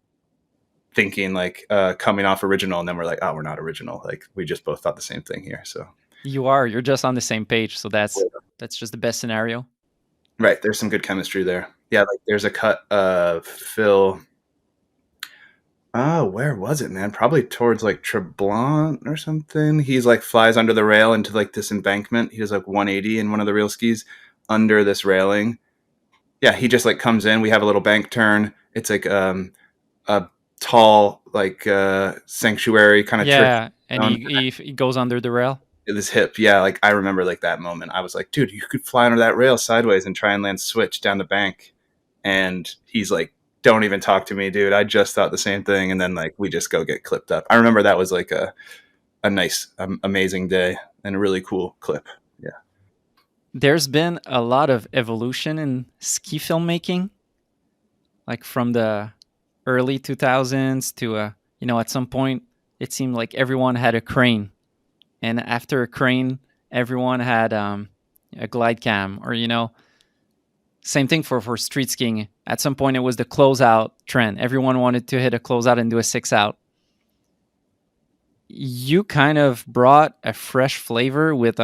thinking like coming off original. And then we're like, oh, we're not original. Like we just both thought the same thing here. So you're just on the same page. So that's just the best scenario. Right. There's some good chemistry there. Yeah. Like there's a cut of Phil. Oh, where was it, man? Probably towards like Treblant or something. He's like flies under the rail into like this embankment. He does like 180 in one of the real skis under this railing. Yeah, he just like comes in. We have a little bank turn. It's like a tall like sanctuary kind of trick. Yeah, and he goes under the rail. This hip, yeah. Like I remember like that moment. I was like, dude, you could fly under that rail sideways and try and land switch down the bank. And he's like, don't even talk to me, dude. I just thought the same thing. And then like we just go get clipped up. I remember that was like a nice, amazing day and a really cool clip. Yeah. There's been a lot of evolution in ski filmmaking, like from the early 2000s to at some point it seemed like everyone had a crane, and after a crane everyone had a glide cam, or same thing for street skiing. At some point it was the closeout trend. Everyone wanted to hit a closeout and do a 6-out. You kind of brought a fresh flavor with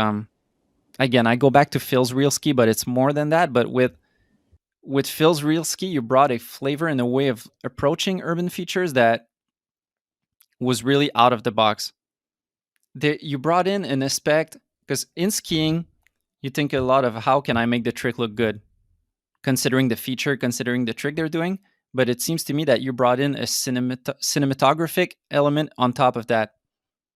again, I go back to Phil's real ski, but it's more than that. But with Phil's real ski, you brought a flavor and a way of approaching urban features that was really out of the box. You brought in an aspect, because in skiing, you think a lot of how can I make the trick look good, considering the feature, considering the trick they're doing. But it seems to me that you brought in a cinematographic element on top of that.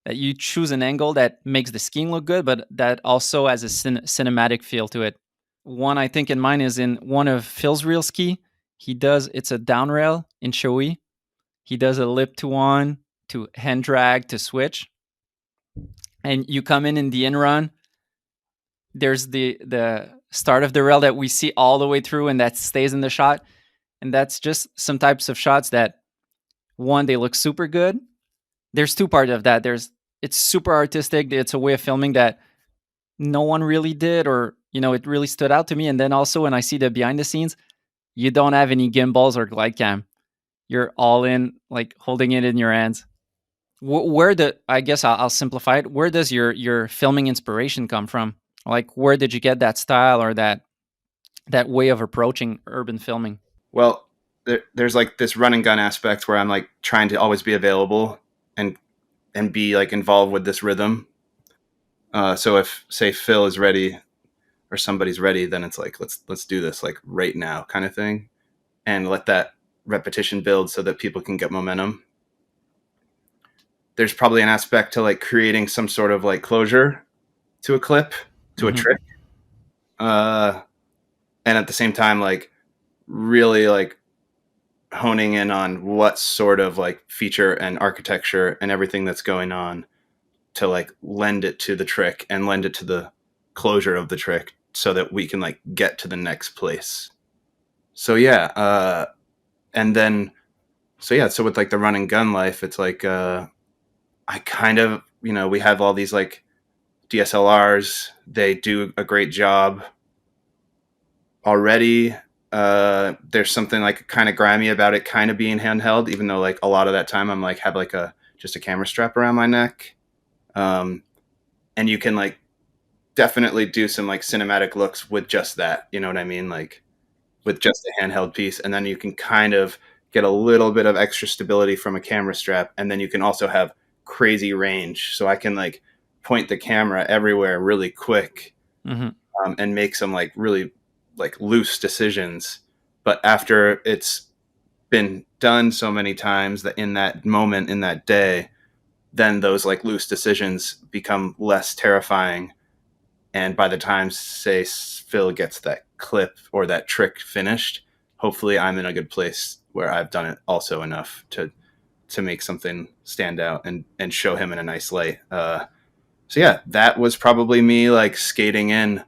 That you choose an angle that makes the skiing look good, but that also has a cinematic feel to it. One I think in mind is in one of Phil's real ski. It's a down rail in Shoei. He does a lip to one, to hand drag, to switch. And you come in the in run. There's the start of the rail that we see all the way through and that stays in the shot. And that's just some types of shots that, one, they look super good. There's two parts of that. It's super artistic. It's a way of filming that no one really did, or it really stood out to me. And then also when I see the behind the scenes, you don't have any gimbals or glide cam. You're all in, like holding it in your hands. I guess I'll simplify it. Where does your filming inspiration come from? Like, where did you get that style or that way of approaching urban filming? Well, there's like this run and gun aspect where I'm like trying to always be available and be like involved with this rhythm. So if say Phil is ready or somebody's ready, then it's like let's do this like right now kind of thing, and let that repetition build so that people can get momentum. There's probably an aspect to like creating some sort of like closure to a clip, to a trick, and at the same time like really like honing in on what sort of like feature and architecture and everything that's going on to like lend it to the trick and lend it to the closure of the trick so that we can like get to the next place. So yeah, and then so with like the run and gun life, it's like I kind of we have all these like DSLRs. They do a great job already. There's something like kind of grimy about it kind of being handheld, even though like a lot of that time I'm like have like just a camera strap around my neck. And you can like definitely do some like cinematic looks with just that, you know what I mean? Like with just a handheld piece. And then you can kind of get a little bit of extra stability from a camera strap. And then you can also have crazy range. So I can like point the camera everywhere really quick, and make some like really like loose decisions. But after it's been done so many times that in that moment, in that day, then those like loose decisions become less terrifying. And by the time, say, Phil gets that clip or that trick finished, hopefully I'm in a good place where I've done it also enough to make something stand out and show him in a nice light. So yeah, that was probably me like skating in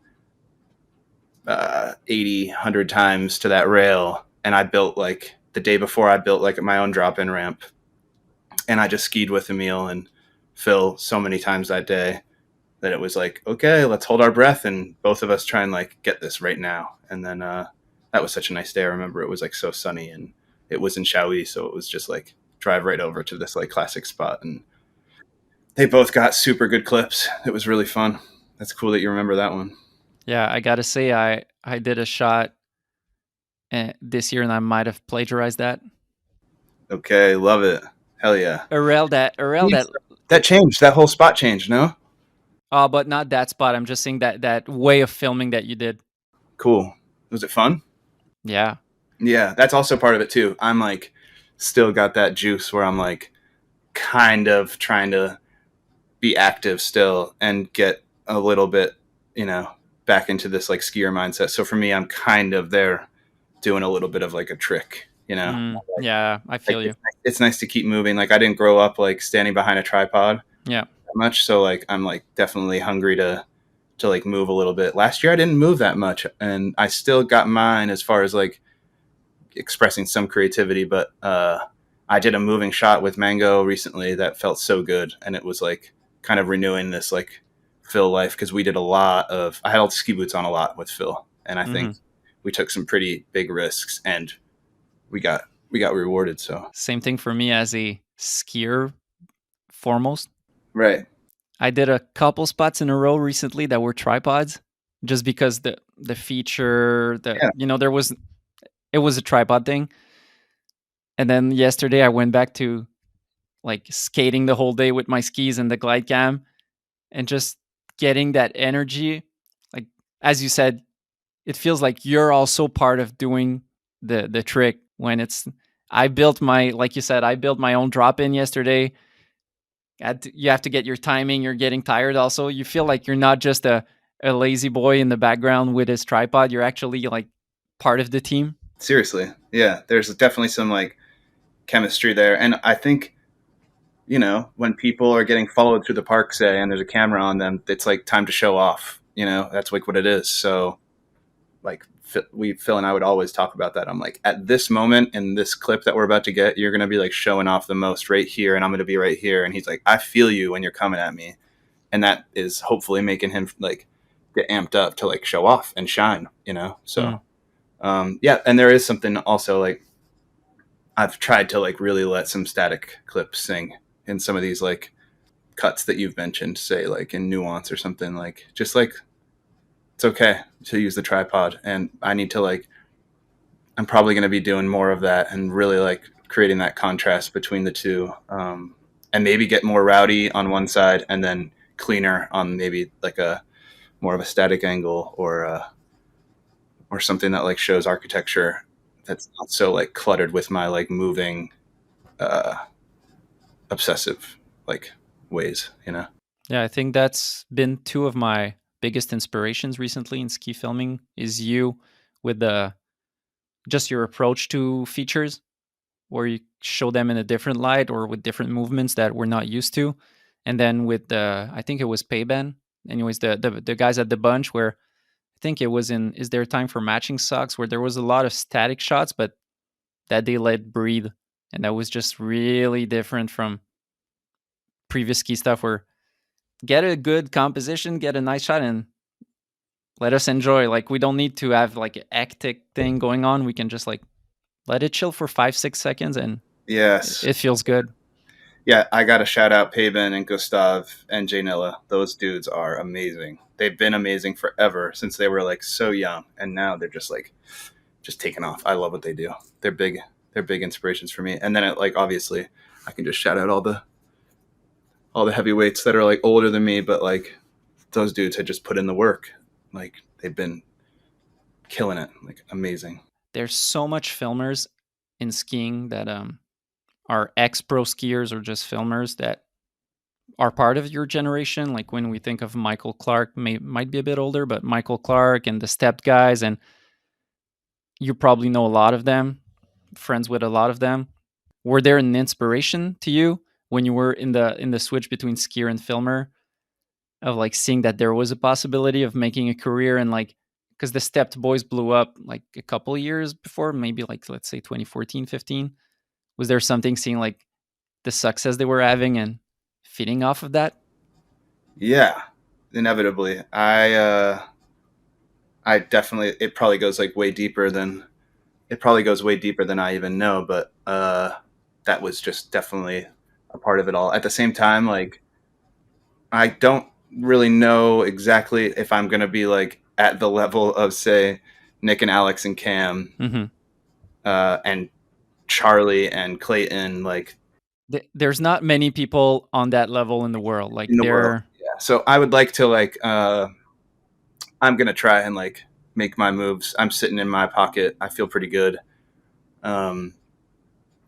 80, 100 times to that rail. And I built like the day before I built like my own drop-in ramp. And I just skied with Emil and Phil so many times that day that it was like, okay, let's hold our breath and both of us try and like get this right now. And then that was such a nice day. I remember it was like so sunny and it was in Shawi, so it was just like drive right over to this like classic spot. And they both got super good clips. It was really fun. That's cool that you remember that one. Yeah, I gotta say, I did a shot this year and I might have plagiarized that. Okay, love it. Hell yeah. A rail that That changed. That whole spot changed, no? but not that spot. I'm just saying that way of filming that you did. Cool. Was it fun? Yeah. Yeah, that's also part of it too. I'm like still got that juice where I'm like kind of trying to be active still and get a little bit, back into this like skier mindset. So for me, I'm kind of there doing a little bit of like a trick, Yeah, I like feel you. it's nice to keep moving. Like I didn't grow up like standing behind a tripod Yeah. that much. So like, I'm like definitely hungry to like move a little bit. Last year I didn't move that much and I still got mine as far as like expressing some creativity, but I did a moving shot with Mageau recently that felt so good, and it was like kind of renewing this like Phil life because we did a lot of. I held ski boots on a lot with Phil, and I think we took some pretty big risks, and we got rewarded. So Same thing for me as a skier foremost. right, I did a couple spots in a row recently that were tripods, just because the feature yeah, there was it was a tripod thing. And then yesterday I went back to like skating the whole day with my skis and the glide cam and just getting that energy. Like as you said, it feels like you're also part of doing the trick when it's I built my like you said, I built my own drop in yesterday. You have to get your timing, you're getting tired also. You feel like you're not just a lazy boy in the background with his tripod. You're actually like part of the team. seriously, yeah. There's definitely some like chemistry there, and I think when people are getting followed through the park, say, and there's a camera on them, it's like time to show off. That's like what it is. So like Phil and I would always talk about that. I'm like, at this moment in this clip that we're about to get, you're going to be like showing off the most right here. And I'm going to be right here. And he's like, I feel you when you're coming at me. And that is hopefully making him like get amped up to like show off and shine. So, yeah. And there is something also like I've tried to like really let some static clips sing in some of these like cuts that you've mentioned, say like in Nuance or something, like just like it's okay to use the tripod, and I need to like I'm probably going to be doing more of that and really like creating that contrast between the two, and maybe get more rowdy on one side and then cleaner on maybe like a more of a static angle or something that like shows architecture that's not so like cluttered with my like moving uh, obsessive like ways. Yeah, I think that's been two of my biggest inspirations recently in ski filming is you with the just your approach to features where you show them in a different light or with different movements that we're not used to. And then with the I think it was Payban, anyways, the guys at the bunch where I think it was in Is There Time for Matching Socks where there was a lot of static shots, but that they let breathe. And that was just really different from previous ski stuff where get a good composition, get a nice shot, and let us enjoy. Like we don't need to have like an hectic thing going on. We can just like let it chill for 5-6 seconds and Yes. it feels good. Yeah, I got to shout out Paben and Gustav and Janilla. Those dudes are amazing. They've been amazing forever since they were like so young, and now they're just like just taking off. I love what they do. They're big. They're big inspirations for me. And then like obviously, I can just shout out all the heavyweights that are like older than me, but like those dudes had just put in the work. Like they've been killing it. Like amazing. There's so much filmers in skiing that are ex-pro skiers or just filmers that are part of your generation. Like when we think of Michael Clark, might be a bit older, but Michael Clark and the Stepped guys, and you probably know a lot of them, friends with a lot of them. Were there an inspiration to you when you were in the switch between skier and filmer of like seeing that there was a possibility of making a career and like because the Stepped boys blew up like a couple of years before, maybe like let's say 2014, 15. Was there something seeing like the success they were having and feeding off of that? Yeah, inevitably. I definitely it probably goes like way deeper than it probably goes way deeper than I even know, but that was just definitely a part of it all. At the same time, like I don't really know exactly if I'm gonna be like at the level of say Nick and Alex and Cam and Charlie and Clayton, like There's not many people on that level in the world. Like in the world. they're Yeah. So I would like to like I'm gonna try and like make my moves. I'm sitting in my pocket. I feel pretty good. Um,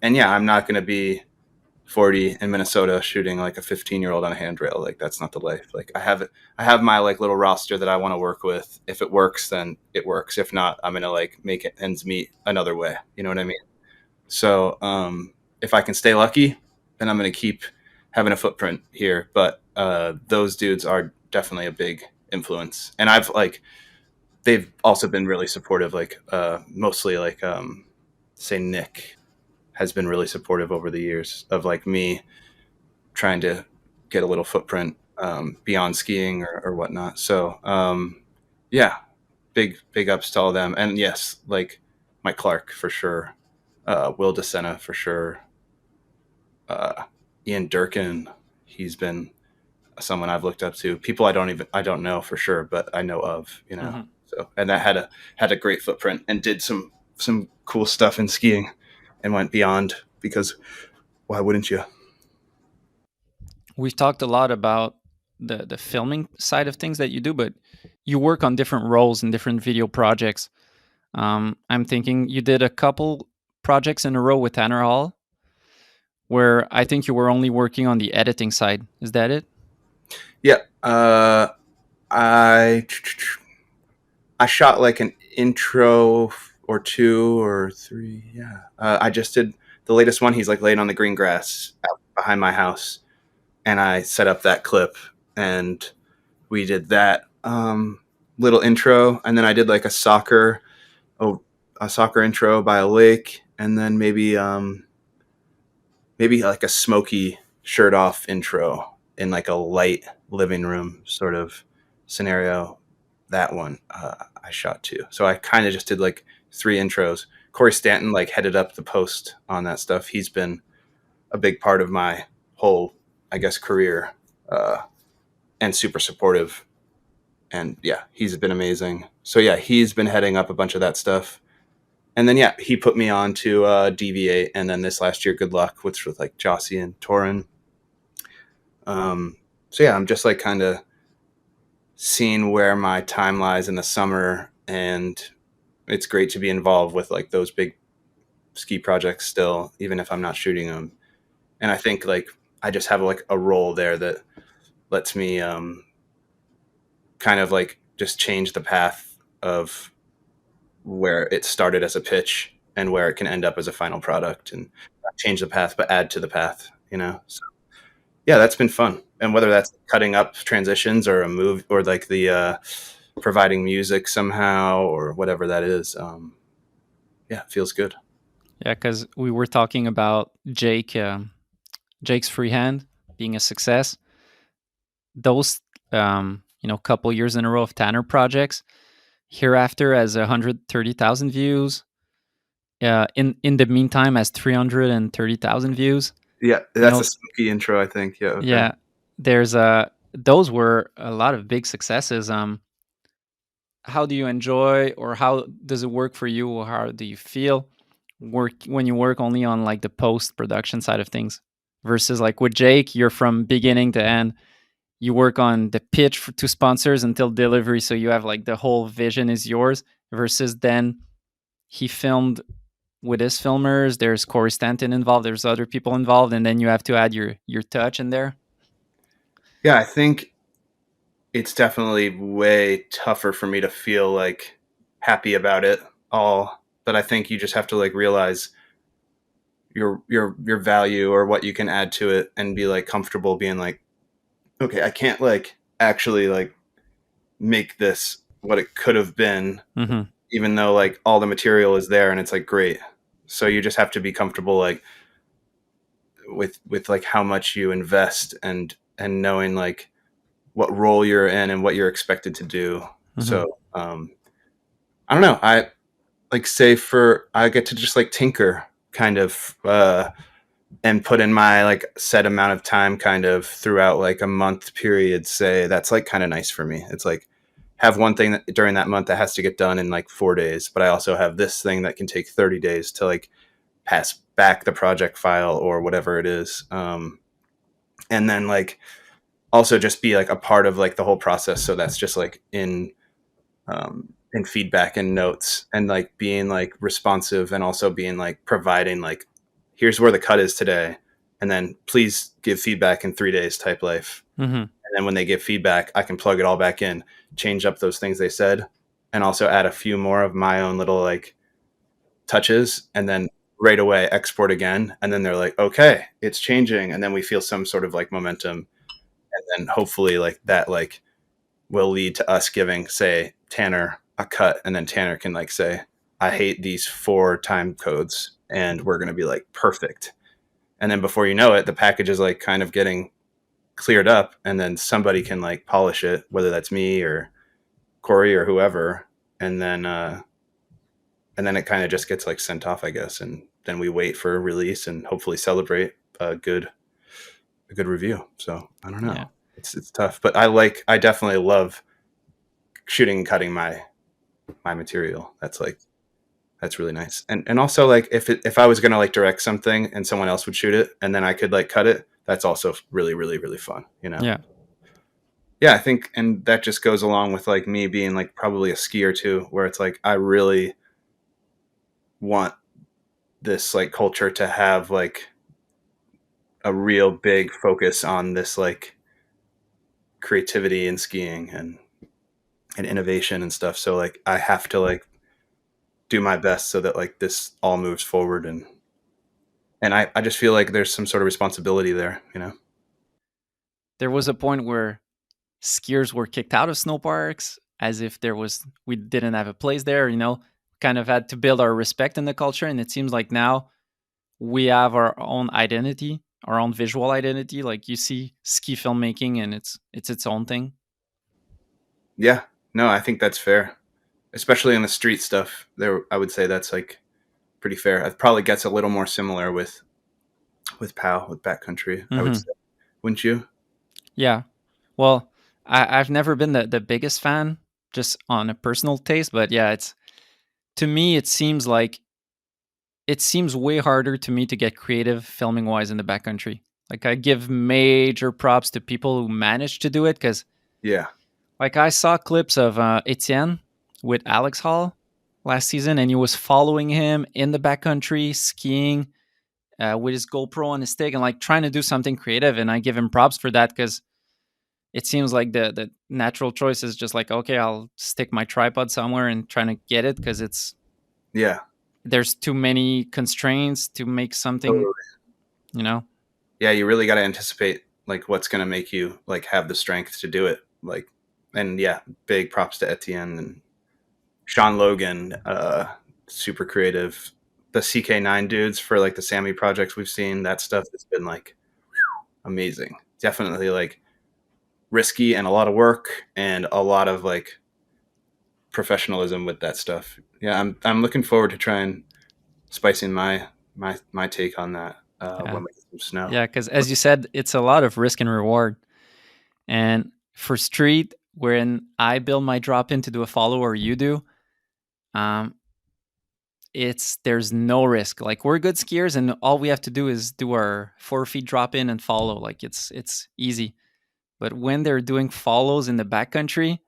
and yeah, I'm not going to be 40 in Minnesota shooting like a 15-year-old on a handrail. Like that's not the life. Like I have my like little roster that I want to work with. If it works, then it works. If not, I'm going to like make it ends meet another way. You know what I mean? So if I can stay lucky, then I'm going to keep having a footprint here. But those dudes are definitely a big influence. And I've like, they've also been really supportive, like mostly like say Nick has been really supportive over the years of like me trying to get a little footprint beyond skiing or whatnot. So yeah, big ups to all of them. And yes, like Mike Clark for sure, Will DeSena for sure, Ian Durkin, he's been someone I've looked up to. People I don't know for sure, but I know of, you know. Mm-hmm. So and that had a great footprint and did some cool stuff in skiing and went beyond, because why wouldn't you? We've talked a lot about the filming side of things that you do, but you work on different roles in different video projects. I'm thinking you did a couple projects in a row with Tanner Hall, where I think you were only working on the editing side. Is that it? Yeah. I shot like an intro or 2 or 3. Yeah. I just did the latest one. He's like laying on the green grass out behind my house, and I set up that clip, and we did that little intro, and then I did like a soccer intro by a lake, and then maybe like a smoky shirt off intro in like a light living room sort of scenario. That one I shot too. So I kind of just did like 3 intros. Corey Stanton like headed up the post on that stuff. He's been a big part of my whole, I guess, career, and super supportive. And yeah, he's been amazing. So yeah, he's been heading up a bunch of that stuff. And then yeah, he put me on to Deviate, and then this last year, Good Luck, which was like Jossi and Torin. So yeah, I'm just like kind of seeing where my time lies in the summer, and it's great to be involved with like those big ski projects still, even if I'm not shooting them. And I think like I just have like a role there that lets me kind of like just change the path of where it started as a pitch and where it can end up as a final product, and not change the path, but add to the path, you know? So yeah, that's been fun. And whether that's cutting up transitions or a move, or like the providing music somehow, or whatever that is, yeah, it feels good. Yeah, because we were talking about Jake's Freehand being a success. Those couple years in a row of Tanner projects, Hereafter has 130,000 views. In the meantime, has 330,000 views. Yeah, that's a spooky intro, I think. Yeah. Okay. Yeah, there's those were a lot of big successes. How do you enjoy, or how does it work for you, or how do you feel when you work only on like the post production side of things, versus like with Jake, you're from beginning to end. You work on the pitch to sponsors until delivery, so you have like the whole vision is yours. Versus then he filmed with his filmers. There's Corey Stanton involved. There's other people involved, and then you have to add your touch in there. Yeah, I think it's definitely way tougher for me to feel like happy about it all. But I think you just have to like realize your value or what you can add to it, and be like comfortable being like, okay, I can't like actually like make this what it could have been, even though like all the material is there and it's like great. So you just have to be comfortable like with like how much you invest, and knowing like what role you're in and what you're expected to do. So I don't know. I like I get to just like tinker kind of and put in my like set amount of time kind of throughout like a month period. Say that's like kind of nice for me. It's like have one thing that during that month that has to get done in like 4 days, but I also have this thing that can take 30 days to like pass back the project file or whatever it is. And then like also just be like a part of like the whole process. So that's just like in feedback and notes, and like being like responsive, and also being like providing like here's where the cut is today, and then please give feedback in 3 days type life. Mm-hmm. And then when they give feedback, I can plug it all back in, change up those things they said, and also add a few more of my own little like touches, and then right away export again. And then they're like, okay, it's changing. And then we feel some sort of like momentum. And then hopefully like that like will lead to us giving, say, Tanner a cut, and then Tanner can like say, I hate these 4 time codes, and we're going to be like, perfect. And then before you know it, the package is like kind of getting cleared up, and then somebody can like polish it, whether that's me or Corey or whoever. And then it kind of just gets like sent off, I guess. And then we wait for a release and hopefully celebrate a good review. So I don't know. Yeah. It's tough, but I definitely love shooting and cutting my material. That's really nice. And also like if I was going to like direct something and someone else would shoot it and then I could like cut it, that's also really, really, really fun, you know? Yeah. Yeah, I think, and that just goes along with like me being like probably a skier too, where it's like, I really want this like culture to have like a real big focus on this like creativity in skiing and innovation and stuff. So like I have to like do my best so that like this all moves forward, and I just feel like there's some sort of responsibility there, you know? There was a point where skiers were kicked out of snow parks as if we didn't have a place there, you know, kind of had to build our respect in the culture. And it seems like now we have our own identity, our own visual identity. Like you see ski filmmaking and it's its own thing. Yeah, no, I think that's fair, especially in the street stuff there. I would say that's like pretty fair. It probably gets a little more similar with POW, with Backcountry, I would say. Wouldn't you? Yeah. Well, I've never been the biggest fan, just on a personal taste, but yeah, to me it seems way harder to me to get creative filming wise in the backcountry. Like I give major props to people who manage to do it, because yeah, like I saw clips of Etienne with Alex Hall last season, and he was following him in the backcountry skiing with his GoPro on his stick and like trying to do something creative, and I give him props for that, because it seems like the natural choice is just like, okay, I'll stick my tripod somewhere and trying to get it, because there's too many constraints to make something, totally. You know? Yeah, you really got to anticipate like what's going to make you like have the strength to do it. Like, and yeah, big props to Etienne and Sean Logan, super creative. The CK9 dudes for like the Sammy projects we've seen, that stuff has been like amazing. Definitely like risky and a lot of work and a lot of like professionalism with that stuff. Yeah, I'm looking forward to trying spicing my take on that when we get some snow. Yeah, because as you said, it's a lot of risk and reward. And for street, when I build my drop in to do a follow, or you do, there's no risk. Like we're good skiers, and all we have to do is do our 4 feet drop in and follow. Like it's easy. But when they're doing follows in the backcountry,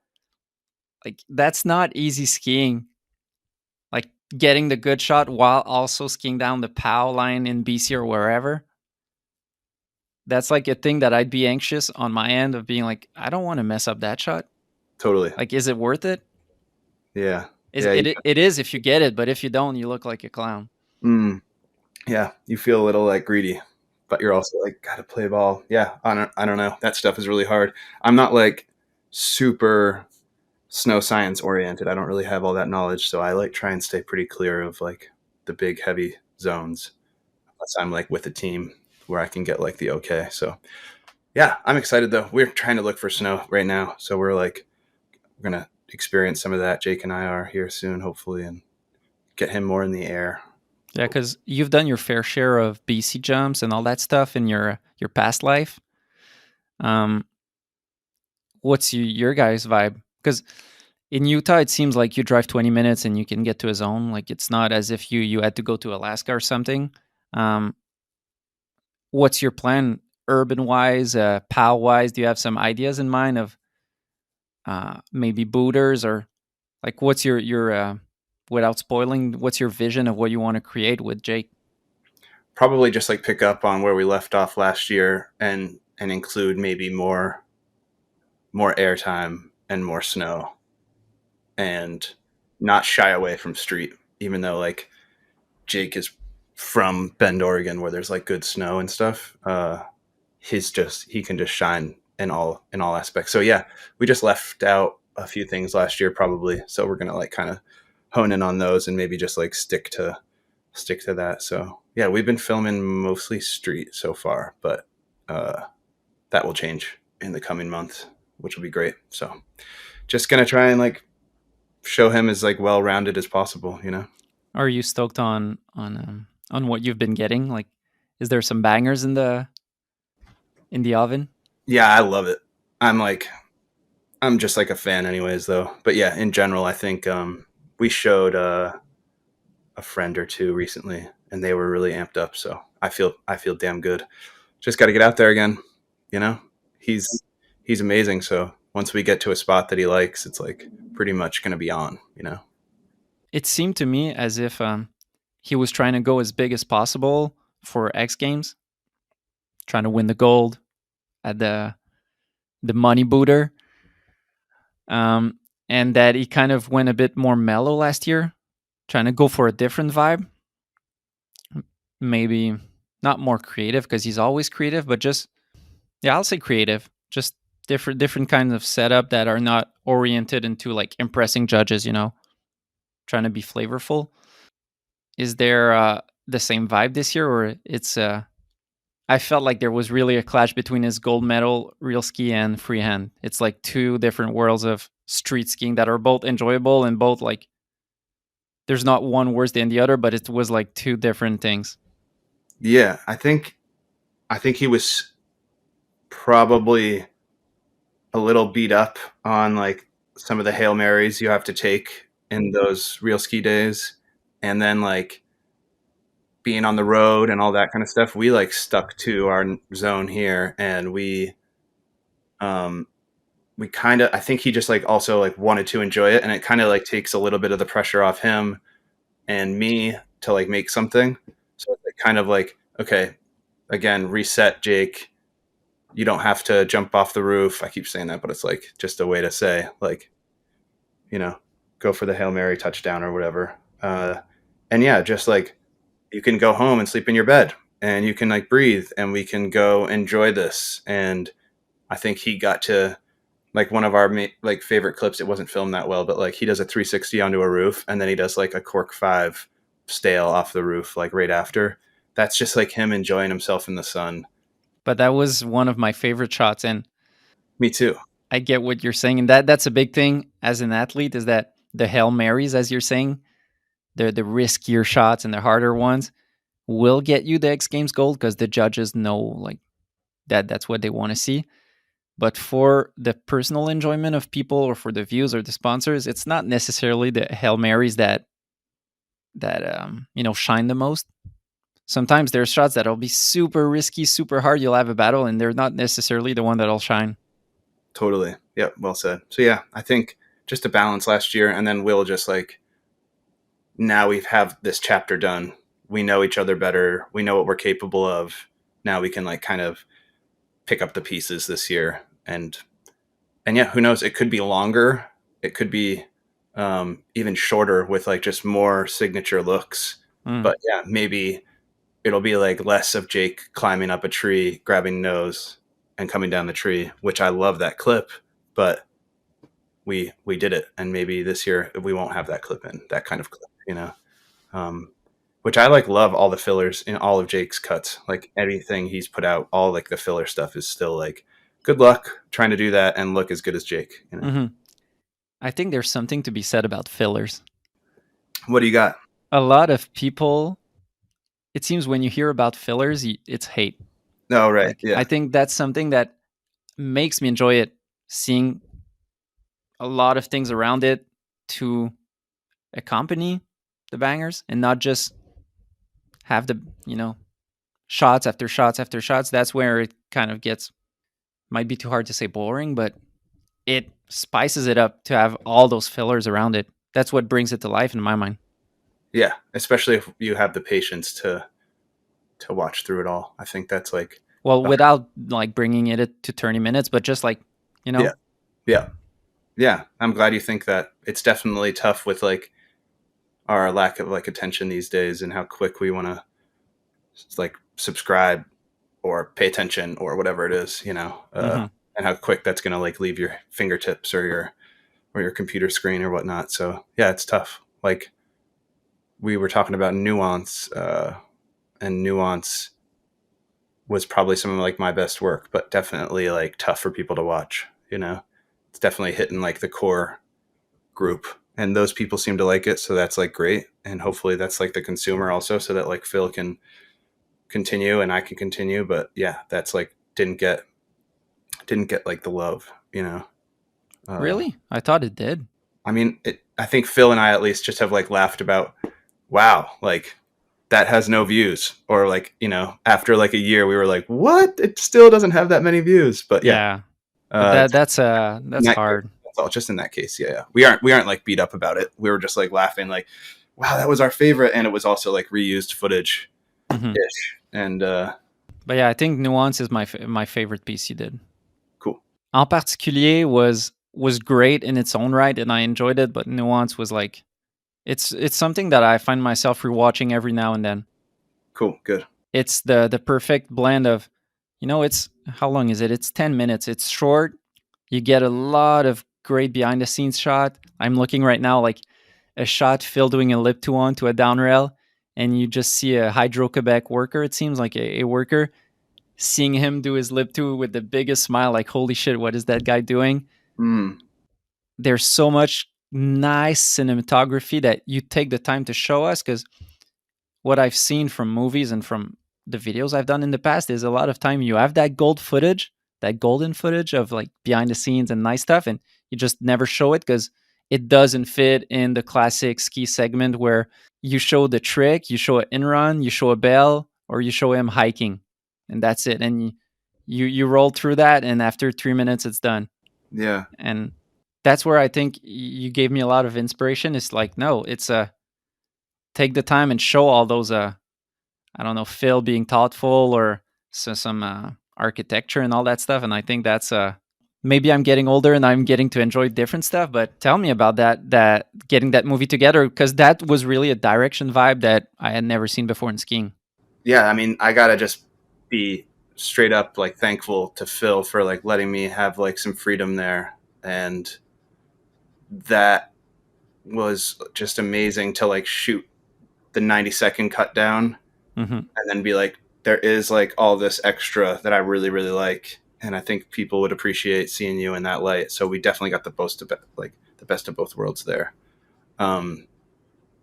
like that's not easy skiing. Like getting the good shot while also skiing down the POW line in BC or wherever. That's like a thing that I'd be anxious on my end of being like, I don't want to mess up that shot. Totally. Like, is it worth it? Yeah. It is if you get it, but if you don't, you look like a clown. Yeah, you feel a little like greedy, but you're also like, gotta play ball. Yeah, I don't know. That stuff is really hard. I'm not like super snow science oriented. I don't really have all that knowledge, so I like try and stay pretty clear of like the big heavy zones, unless I'm like with a team where I can get like the okay. So yeah, I'm excited though. We're trying to look for snow right now, so we're gonna experience some of that. Jake and I are here soon, hopefully, and get him more in the air. Yeah, because you've done your fair share of BC jumps and all that stuff in your past life. What's your guys' vibe? Because in Utah, it seems like you drive 20 minutes and you can get to a zone. Like it's not as if you had to go to Alaska or something. What's your plan, urban-wise, POW-wise? Do you have some ideas in mind of maybe booters, or like what's your without spoiling, what's your vision of what you want to create with Jake? probably just like pick up on where we left off last year and include maybe more airtime and more snow, and not shy away from street, even though like Jake is from Bend, Oregon, where there's like good snow and stuff. He can just shine in all aspects. So yeah, we just left out a few things last year probably. So we're gonna like kind of hone in on those and maybe just like stick to that. So yeah, we've been filming mostly street so far, but that will change in the coming months, which will be great. So just gonna try and like show him as like well rounded as possible, you know. Are you stoked on what you've been getting? Like, is there some bangers in the oven? Yeah, I love it. I'm just like a fan anyways though. But yeah, in general, I think we showed a friend or two recently and they were really amped up, so I feel damn good. Just got to get out there again, you know. He's amazing, so once we get to a spot that he likes, it's like pretty much going to be on, you know. It seemed to me as if he was trying to go as big as possible for X Games, trying to win the gold at the money booter, and that he kind of went a bit more mellow last year, trying to go for a different vibe. Maybe not more creative because he's always creative, but just I'll say creative. Just different kinds of setup that are not oriented into like impressing judges. You know, trying to be flavorful. Is there the same vibe this year, or it's? I felt like there was really a clash between his gold medal real ski and freehand. It's like two different worlds of street skiing that are both enjoyable and both like there's not one worse than the other, but it was like two different things. Yeah, I think he was probably a little beat up on like some of the Hail Marys you have to take in those real ski days, and then like being on the road and all that kind of stuff. We like stuck to our zone here, and we kind of, I think he just like also like wanted to enjoy it, and it kind of like takes a little bit of the pressure off him and me to like make something. So it's like kind of like, okay, again, reset, Jake. You don't have to jump off the roof. I keep saying that, but it's like just a way to say like, you know, go for the Hail Mary touchdown or whatever. And yeah, just like you can go home and sleep in your bed and you can like breathe and we can go enjoy this. And I think he got to like one of our like favorite clips. It wasn't filmed that well, but like he does a 360 onto a roof and then he does like a cork 5 stale off the roof like right after. That's just like him enjoying himself in the sun. But that was one of my favorite shots, and Me too. I get what you're saying, and that's a big thing as an athlete is that the Hail Marys, as you're saying, the riskier shots and the harder ones will get you the X Games gold because the judges know like that's what they want to see. But for the personal enjoyment of people or for the views or the sponsors, it's not necessarily the Hail Marys that shine the most. Sometimes there's shots that'll be super risky, super hard. You'll have a battle, and they're not necessarily the one that'll shine. Totally. Yep. Well said. So yeah, I think just a balance last year, and then we'll just like now we have this chapter done. We know each other better. We know what we're capable of. Now we can like kind of pick up the pieces this year, and yeah, who knows? It could be longer. It could be even shorter with like just more signature looks. But yeah, maybe it'll be like less of Jake climbing up a tree, grabbing nose and coming down the tree, which I love that clip, but we did it. And maybe this year we won't have that clip in that kind of clip, you know? Which I like love all the fillers in all of Jake's cuts, like everything he's put out, all like the filler stuff is still like good luck trying to do that and look as good as Jake. You know? Mm-hmm. I think there's something to be said about fillers. What do you got? A lot of people, it seems when you hear about fillers, it's hate. Oh, right. Like, Yeah. I think that's something that makes me enjoy it, seeing a lot of things around it to accompany the bangers and not just have the, shots after shots after shots. That's where it kind of might be too hard to say boring, but it spices it up to have all those fillers around it. That's what brings it to life in my mind. Yeah. Especially if you have the patience to to watch through it all. I think that's like, Well, without like bringing it to 30 minutes, but just like, you know. Yeah. I'm glad you think that. It's definitely tough with like our lack of like attention these days and how quick we want to like subscribe or pay attention or whatever it is, and how quick that's going to like leave your fingertips or your computer screen or whatnot. So yeah, it's tough. Like we were talking about Nuance, and Nuance was probably some of like my best work, but definitely like tough for people to watch. It's definitely hitting like the core group, and those people seem to like it. So that's like great. And hopefully that's like the consumer also, so that like Phil can continue and I can continue. But yeah, that's like didn't get like the love, Really? I thought it did. I mean, I think Phil and I at least just have like laughed about, wow, like that has no views, or like, after like a year we were like, what? It still doesn't have that many views. But yeah, But that's that hard. Case, that's all. Just in that case, yeah. We aren't like beat up about it. We were just like laughing, like, wow, that was our favorite, and it was also like reused footage ish. And but yeah, I think Nuance is my favorite piece you did. Cool. En Particulier was great in its own right, and I enjoyed it. But Nuance was like, it's something that I find myself rewatching every now and then. Cool, good. It's the perfect blend of, it's, how long is it? It's 10 minutes. It's short. You get a lot of great behind the scenes shot. I'm looking right now, like a shot Phil doing a lip to on to a down rail, and you just see a Hydro-Quebec worker. It seems like a worker, seeing him do his lip to with the biggest smile, like, holy shit, what is that guy doing? There's so much nice cinematography that you take the time to show us, because what I've seen from movies and from the videos I've done in the past is a lot of time you have that golden footage of like behind the scenes and nice stuff, and you just never show it because it doesn't fit in the classic ski segment where you show the trick, you show an in-run, you show a bail, or you show him hiking, and that's it. And you roll through that, and after 3 minutes it's done. Yeah. And that's where I think you gave me a lot of inspiration. It's like, no, it's take the time and show all those I don't know, Phil being thoughtful, or some architecture and all that stuff. And I think that's maybe I'm getting older and I'm getting to enjoy different stuff. But tell me about that getting that movie together, because that was really a direction vibe that I had never seen before in skiing. Yeah, I mean, I gotta just be straight up like thankful to Phil for like letting me have like some freedom there, and that was just amazing to like shoot the 90-second cut down and then be like, there is like all this extra that I really, really like. And I think people would appreciate seeing you in that light. So we definitely got the best of both worlds there. And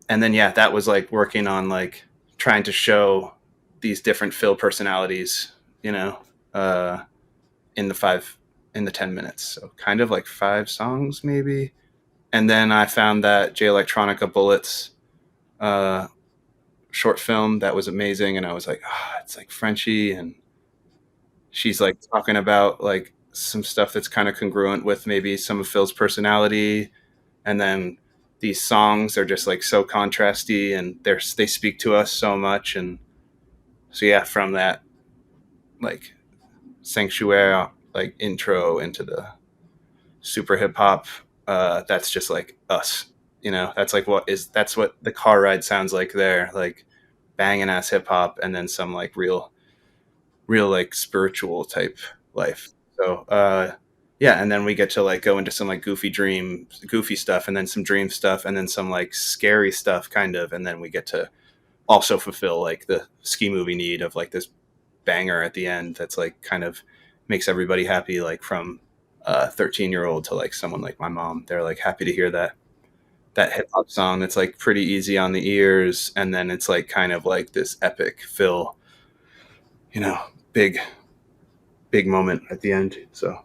then, yeah, that was like working on like trying to show these different Phil personalities, in the 10 minutes. So kind of like 5 songs maybe. And then I found that J Electronica Bullets, short film that was amazing, and I was like, it's like Frenchy, and she's like talking about like some stuff that's kind of congruent with maybe some of Phil's personality, and then these songs are just like so contrasty, and they speak to us so much. And so yeah, from that like Sanctuary like intro into the super hip hop, that's just like us, that's like that's what the car ride sounds like there, like banging ass hip hop, and then some like real like spiritual type life. So yeah, and then we get to like go into some like goofy stuff, and then some dream stuff, and then some like scary stuff kind of, and then we get to also fulfill like the ski movie need of like this banger at the end that's like kind of makes everybody happy, like from a 13-year-old to like someone like my mom. They're like happy to hear that hip hop song that's like pretty easy on the ears, and then it's like kind of like this epic Phil, big moment at the end. So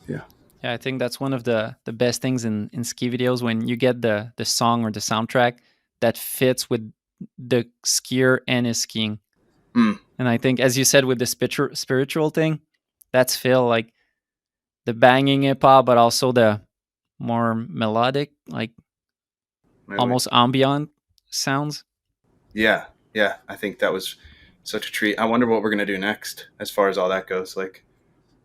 yeah, I think that's one of the best things in ski videos, when you get the song or the soundtrack that fits with the skier and his skiing. And I think, as you said, with the spiritual thing, that's Phil, like the banging hip hop, but also the more melodic, like almost ambient sounds. Yeah. I think that was such a treat. I wonder what we're gonna do next as far as all that goes. Like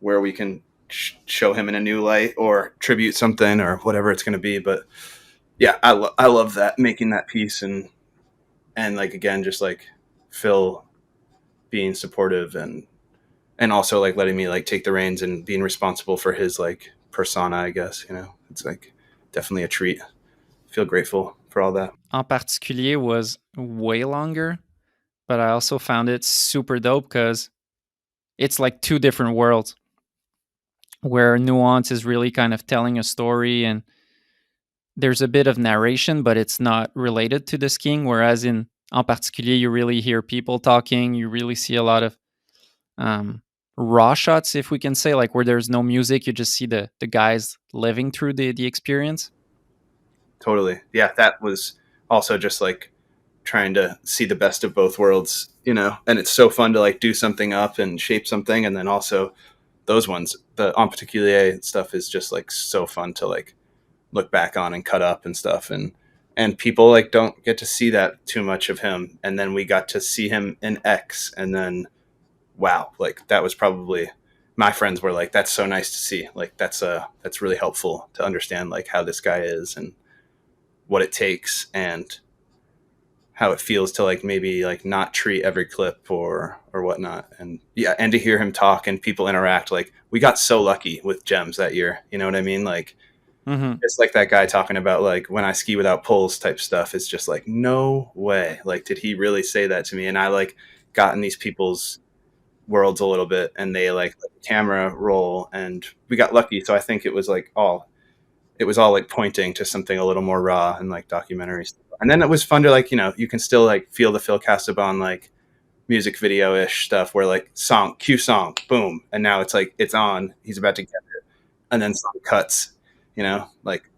where we can show him in a new light or tribute something or whatever it's gonna be. But yeah, I love that, making that piece, and like again, just like Phil being supportive and also like letting me like take the reins and being responsible for his like persona, I guess, you know. It's like definitely a treat. I feel grateful for all that. En Particulier was way longer, but I also found it super dope because it's like two different worlds where Nuance is really kind of telling a story and there's a bit of narration, but it's not related to the skiing. Whereas in En Particulier, you really hear people talking. You really see a lot of um, raw shots, if we can say, like where there's no music. You just see the guys living through the experience. Totally. Yeah, that was also just like trying to see the best of both worlds, you know. And it's so fun to like do something up and shape something, and then also those ones, the en particulier stuff is just like so fun to like look back on and cut up and stuff, and people like don't get to see that too much of him, and then we got to see him in X, and then wow, like that was probably, my friends were like, that's so nice to see, like that's really helpful to understand like how this guy is and what it takes and how it feels to like maybe like not treat every clip or whatnot. And yeah, and to hear him talk and people interact, like we got so lucky with gems that year, you know what I mean? Like Mm-hmm. it's like that guy talking about like when I ski without poles type stuff. It's just like, no way, like did he really say that to me? And I like got in these people's worlds a little bit, and they like let the camera roll, and we got lucky. So I think it was like all, it was all like pointing to something a little more raw and like documentary stuff. And then it was fun to like, you know, you can still like feel the Phil Casabon like music video ish stuff where like song, cue song, boom, and now it's like it's on. He's about to get it, and then song cuts. You know, like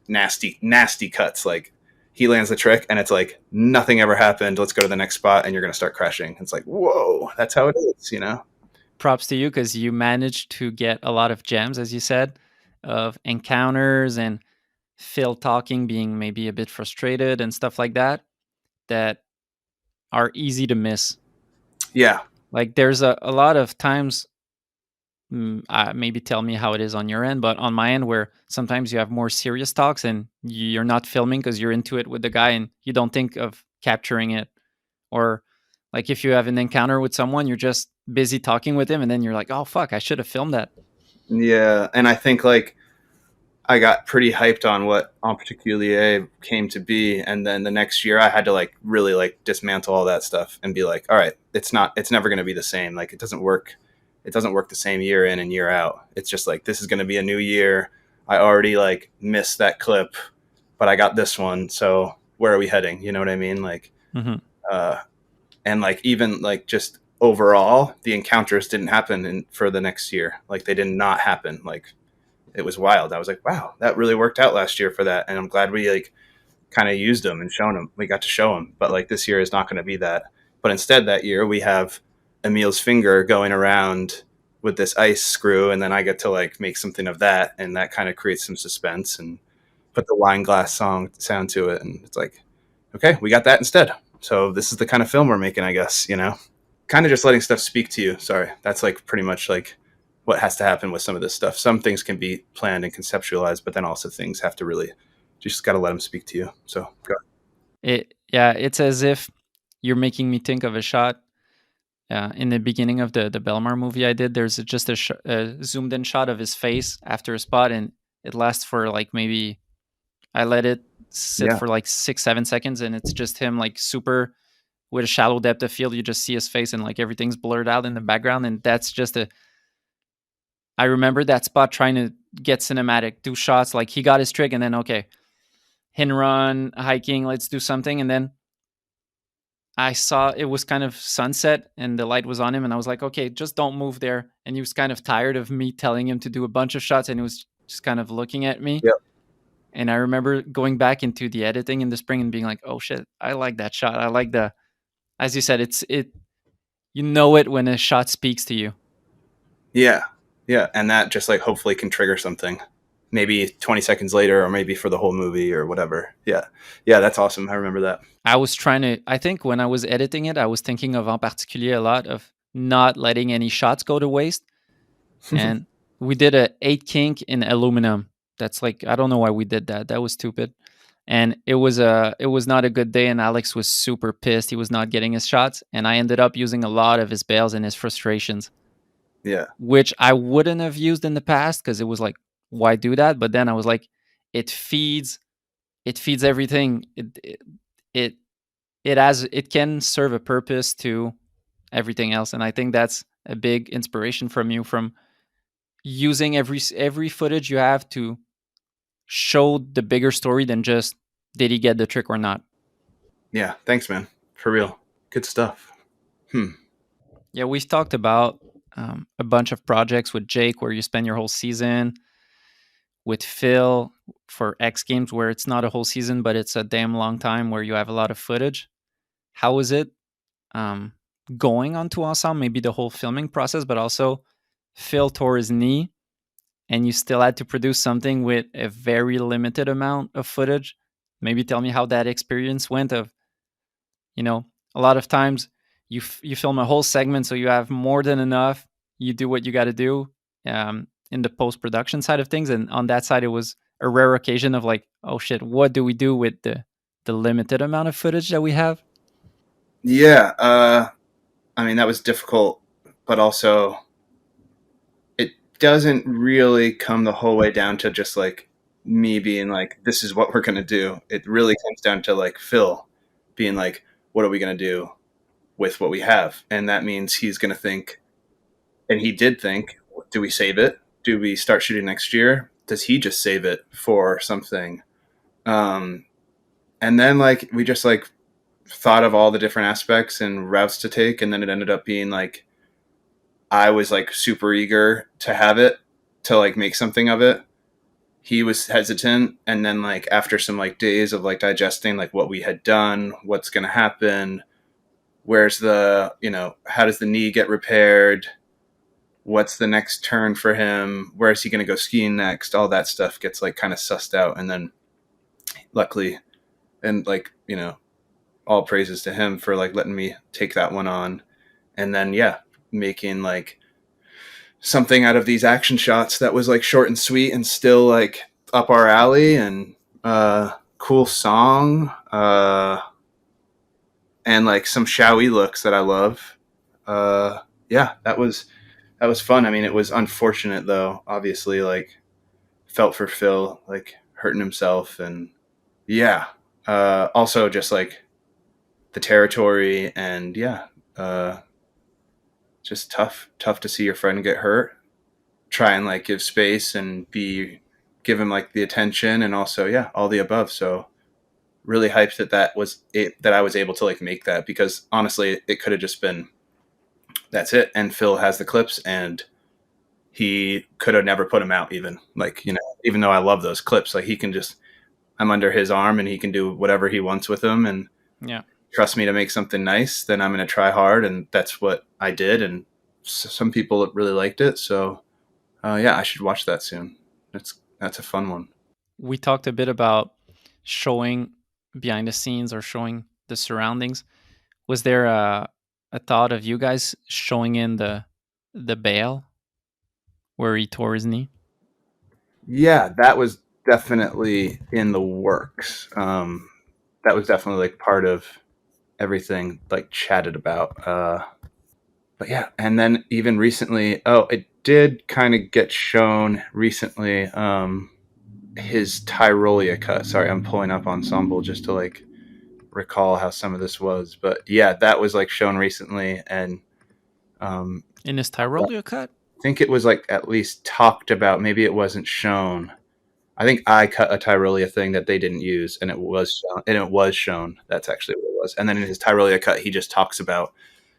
nasty cuts. Like he lands the trick, and it's like nothing ever happened. Let's go to the next spot, and you're gonna start crashing. It's like whoa, that's how it is. You know. Props to you because you managed to get a lot of gems, as you said, of encounters and Phil talking, being maybe a bit frustrated and stuff like that, that are easy to miss. Yeah. Like there's a lot of times, maybe tell me how it is on your end, but on my end, where sometimes you have more serious talks and you're not filming because you're into it with the guy and you don't think of capturing it. Or like if you have an encounter with someone, you're just busy talking with him and then you're like, oh, fuck, I should have filmed that. Yeah. And I think like I got pretty hyped on what En Particulier came to be, and then the next year I had to like really like dismantle all that stuff and be like, all right, it's never going to be the same. Like it doesn't work the same year in and year out. It's just like this is going to be a new year. I already like missed that clip, but I got this one. So where are we heading? You know what I mean? Like, Mm-hmm. uh, and like even like just overall, the encounters didn't happen for the next year. Like they did not happen. Like it was wild. I was like, wow, that really worked out last year for that. And I'm glad we like kind of used them and shown them. We got to show them. But like this year is not going to be that. But instead that year we have Emil's finger going around with this ice screw. And then I get to like make something of that. And that kind of creates some suspense and put the wine glass song sound to it. And it's like, okay, we got that instead. So this is the kind of film we're making, I guess, you know, kind of just letting stuff speak to you. Sorry. That's like pretty much like what has to happen with some of this stuff. Some things can be planned and conceptualized, but then also things have to really, just got to let them speak to you. So go. It's as if you're making me think of a shot in the beginning of the Belmar movie I did. There's just a zoomed in shot of his face after a spot, and it lasts for like maybe, I let it sit Yeah. for like 6-7 seconds, and it's just him like super with a shallow depth of field. You just see his face, and like everything's blurred out in the background, and that's just a. I remember that spot trying to get cinematic, do shots like he got his trick, and then okay, hit and run, hiking, let's do something, and then I saw it was kind of sunset and the light was on him, and I was like, okay, just don't move there. And he was kind of tired of me telling him to do a bunch of shots, and he was just kind of looking at me. Yep. And I remember going back into the editing in the spring and being like, oh shit, I like that shot. I like the, as you said, you know it when a shot speaks to you. Yeah. Yeah. And that just like hopefully can trigger something, maybe 20 seconds later, or maybe for the whole movie or whatever. Yeah. Yeah. That's awesome. I remember that. I think when I was editing it, I was thinking of En Particulier a lot, of not letting any shots go to waste. And we did a 8 kink in aluminum. That's like, I don't know why we did that. That was stupid. And it was not a good day, and Alex was super pissed. He was not getting his shots, and I ended up using a lot of his bails and his frustrations. Yeah. Which I wouldn't have used in the past, because it was like, why do that? But then I was like, it feeds everything. It can serve a purpose to everything else, and I think that's a big inspiration from you, from using every footage you have to show the bigger story than just, did he get the trick or not. Yeah. Thanks, man. For real. Good stuff. Yeah, we've talked about a bunch of projects with Jake where you spend your whole season, with Phil for X Games where it's not a whole season, but it's a damn long time where you have a lot of footage. How is it um, going on to Ensemble? Maybe the whole filming process, but also Phil tore his knee and you still had to produce something with a very limited amount of footage. Maybe tell me how that experience went. Of, a lot of times you film a whole segment, so you have more than enough. You do what you got to do in the post production side of things, and on that side, it was a rare occasion of like, oh shit, what do we do with the limited amount of footage that we have? Yeah. I mean, that was difficult, but also it doesn't really come the whole way down to just like me being like, this is what we're going to do. It really comes down to like Phil being like, what are we going to do with what we have? And that means he's going to think, and he did think, do we save it? Do we start shooting next year? Does he just save it for something? And then like, we just like thought of all the different aspects and routes to take. And then it ended up being like, I was like super eager to have it, to like make something of it. He was hesitant. And then like after some like days of like digesting like what we had done, what's going to happen, where's the, how does the knee get repaired? What's the next turn for him? Where is he going to go skiing next? All that stuff gets like kind of sussed out. And then luckily, and like, all praises to him for like letting me take that one on. And then, yeah, making like something out of these action shots that was like short and sweet and still like up our alley, and cool song, and like some showy looks that I love. Yeah, that was fun. I mean, it was unfortunate though, obviously, like felt for Phil, like hurting himself, and yeah, also just like the territory, and yeah, just tough to see your friend get hurt. Try and like give space and give him like the attention, and also, yeah, all the above. So really hyped that was it, that I was able to like make that, because honestly it could have just been that's it, and Phil has the clips, and he could have never put them out, even like, even though I love those clips, like he can just, I'm under his arm and he can do whatever he wants with them, and Yeah. trust me to make something nice, then I'm going to try hard. And that's what I did. And some people really liked it. So yeah, I should watch that soon. That's a fun one. We talked a bit about showing behind the scenes or showing the surroundings. Was there a thought of you guys showing in the bail where he tore his knee? Yeah, that was definitely in the works. That was definitely like part of everything like chatted about. But yeah, and then even recently, it did kind of get shown recently. His Tyrolia cut. Sorry, I'm pulling up Ensemble just to like recall how some of this was. But yeah, that was like shown recently, and In his Tyrolia cut? I think it was like at least talked about. Maybe it wasn't shown. I think I cut a Tyrolia thing that they didn't use, and it was shown, That's actually what it was. And then in his Tyrolia cut, he just talks about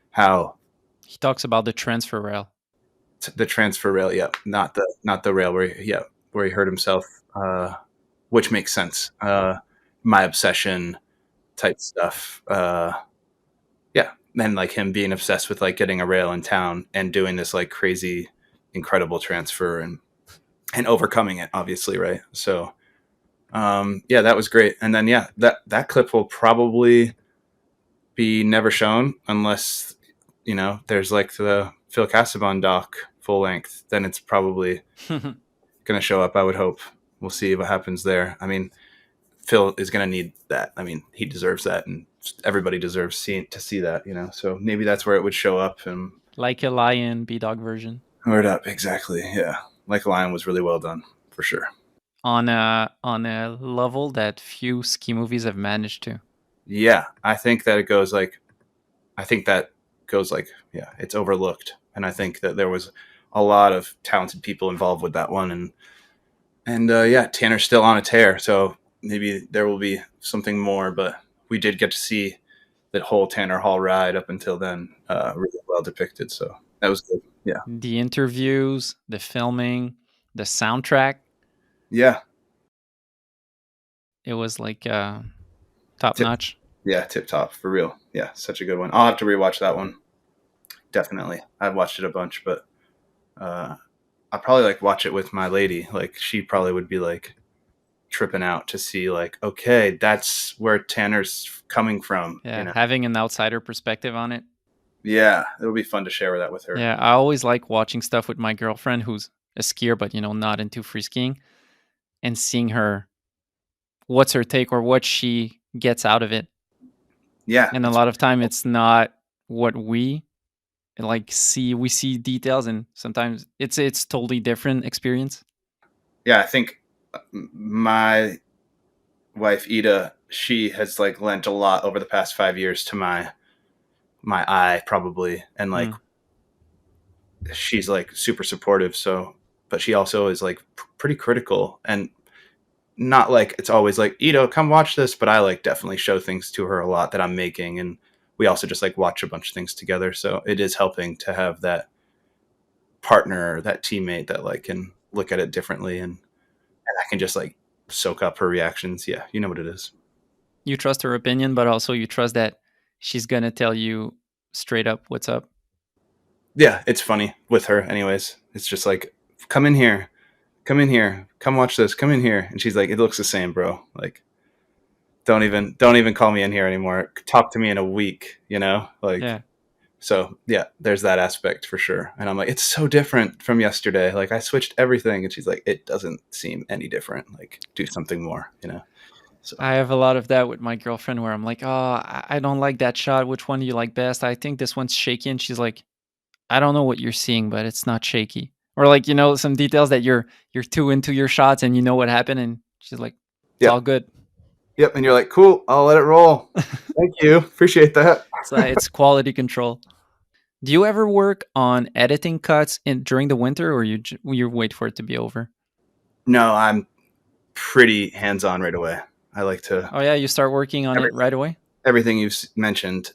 how He talks about the transfer rail. the transfer rail, yeah, not the rail where he hurt himself, which makes sense. My obsession type stuff. Yeah, and like him being obsessed with like getting a rail in town and doing this like crazy, incredible transfer, and and overcoming it, obviously, right? So yeah, that was great. And then yeah, that clip will probably be never shown unless, you know, there's like the Phil Casabon doc full length. Then it's probably going to show up, I would hope. We'll see what happens there. I mean, Phil is going to need that. I mean, he deserves that, and everybody deserves to see that, you know. So maybe that's where it would show up. And Like a Lion B-Dog version. word up, exactly. Yeah, Like a Lion was really well done for sure. On a level that few ski movies have managed to. Yeah, I think that goes like, yeah, it's overlooked, and I think that there was a lot of talented people involved with that one, and yeah, Tanner's still on a tear, so maybe there will be something more, but we did get to see that whole Tanner Hall ride up until then really well depicted, so that was good. Yeah. The interviews, the filming, the soundtrack. Yeah. It was like top notch. Yeah, tip top for real. Yeah, such a good one. I'll have to rewatch that one. Definitely. I've watched it a bunch, but I'll probably like watch it with my lady. Like she probably would be like tripping out to see like, okay, that's where Tanner's coming from. Yeah, you know? Having an outsider perspective on it. Yeah, it'll be fun to share that with her. Yeah, I always like watching stuff with my girlfriend who's a skier, but not into free skiing, and seeing her, what's her take or what she gets out of it. Yeah, and a lot of time it's not what we like see. We see details, and sometimes it's totally different experience. Yeah, I think my wife Ida, she has like lent a lot over the past 5 years to my eye probably, and like she's like super supportive. So, but she also is like pretty critical, and not like it's always like, Ida, come watch this, but I like definitely show things to her a lot that I'm making, and we also just like watch a bunch of things together. So it is helping to have that partner, that teammate that like can look at it differently, and I can just like soak up her reactions. Yeah, you know what it is. You trust her opinion, but also you trust that she's gonna tell you straight up what's up. Yeah, it's funny with her anyways. It's just like, come in here, come watch this, come in here. And she's like, it looks the same, bro. Like, don't even call me in here anymore. Talk to me in a week, like, Yeah. So yeah, there's that aspect for sure. And I'm like, it's so different from yesterday. Like I switched everything. And she's like, it doesn't seem any different. Like do something more, So I have a lot of that with my girlfriend where I'm like, oh, I don't like that shot. Which one do you like best? I think this one's shaky. And she's like, I don't know what you're seeing, but it's not shaky. Or like, some details that you're too into your shots and you know what happened. And she's like, it's all good. Yep. And you're like, cool, I'll let it roll. Thank you. Appreciate that. It's quality control. Do you ever work on editing cuts during the winter, or you wait for it to be over? No, I'm pretty hands-on right away. I like to. Oh yeah, you start working on it right away? Everything you've mentioned.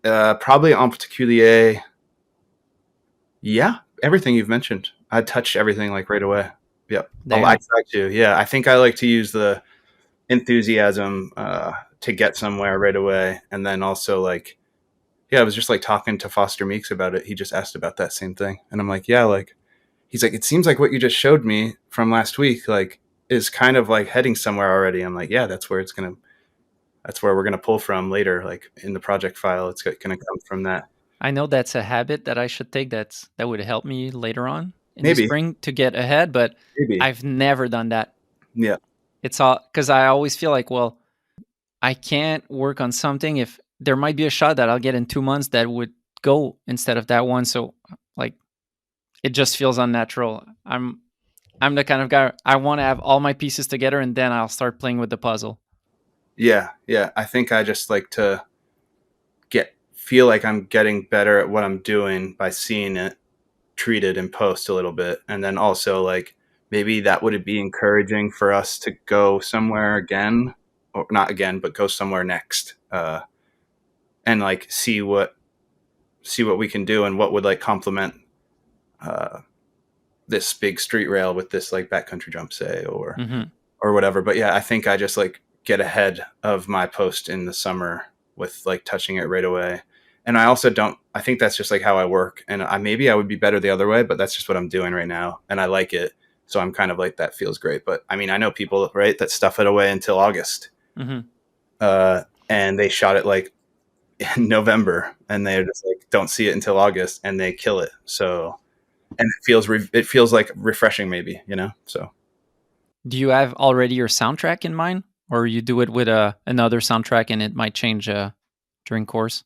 Probably en particulier. Yeah, everything you've mentioned. I touch everything like right away. Yep. I try to. Yeah, I think I like to use the enthusiasm to get somewhere right away, and then also like, yeah, I was just like talking to Foster Meeks about it. He just asked about that same thing, and I'm like, yeah, like, he's like, it seems like what you just showed me from last week, like, is kind of like heading somewhere already. I'm like, yeah, that's where we're gonna pull from later, like in the project file. It's gonna come from that. I know that's a habit that I should take. That would help me later on in Maybe. the spring to get ahead, but Maybe. I've never done that. Yeah. It's all because I always feel like, well, I can't work on something if there might be a shot that I'll get in 2 months that would go instead of that one. So like, it just feels unnatural. I'm the kind of guy, I want to have all my pieces together and then I'll start playing with the puzzle. Yeah. Yeah. I think I just like to feel like I'm getting better at what I'm doing by seeing it treated in post a little bit. And then also like, maybe that would be encouraging for us to go somewhere again, or not again, but go somewhere next, and like see what we can do and what would like complement this big street rail with this like backcountry jump, say, or whatever. But yeah, I think I just like get ahead of my post in the summer with like touching it right away. And I also I think that's just like how I work. And maybe I would be better the other way, but that's just what I'm doing right now. And I like it. So I'm kind of like, that feels great. But I mean, I know people, right, that stuff it away until August. And they shot it like in November, and they're just like, don't see it until August, and they kill it. So, and it feels like refreshing, maybe, so. Do you have already your soundtrack in mind, or you do it with another soundtrack and it might change during course?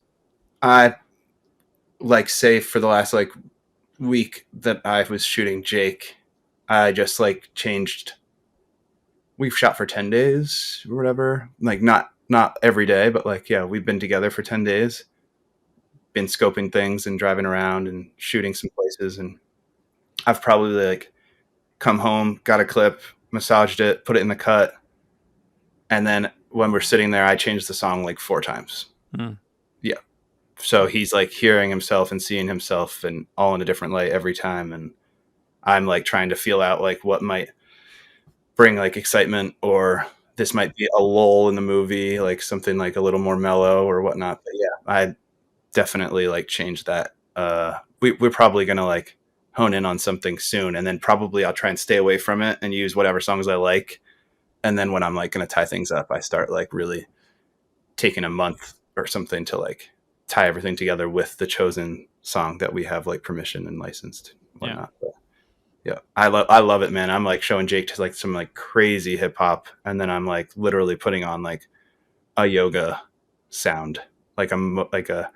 I like, say for the last like week that I was shooting Jake, I just like changed. We've shot for 10 days or whatever. Like, not every day, but like, yeah, we've been together for 10 days, been scoping things and driving around and shooting some places. And I've probably like come home, got a clip, massaged it, put it in the cut. And then when we're sitting there, I changed the song like 4 times. Yeah. So he's like hearing himself and seeing himself and all in a different light every time. And I'm like trying to feel out like what might bring like excitement, or this might be a lull in the movie, like something like a little more mellow or whatnot. But yeah, I definitely like changed that. We're probably going to like hone in on something soon. And then probably I'll try and stay away from it and use whatever songs I like. And then when I'm like going to tie things up, I start like really taking a month or something to like tie everything together with the chosen song that we have like permission and licensed and whatnot. Yeah. But yeah, I love it, man. I'm like showing Jake to like some like crazy hip hop, and then I'm like literally putting on like a yoga sound, like a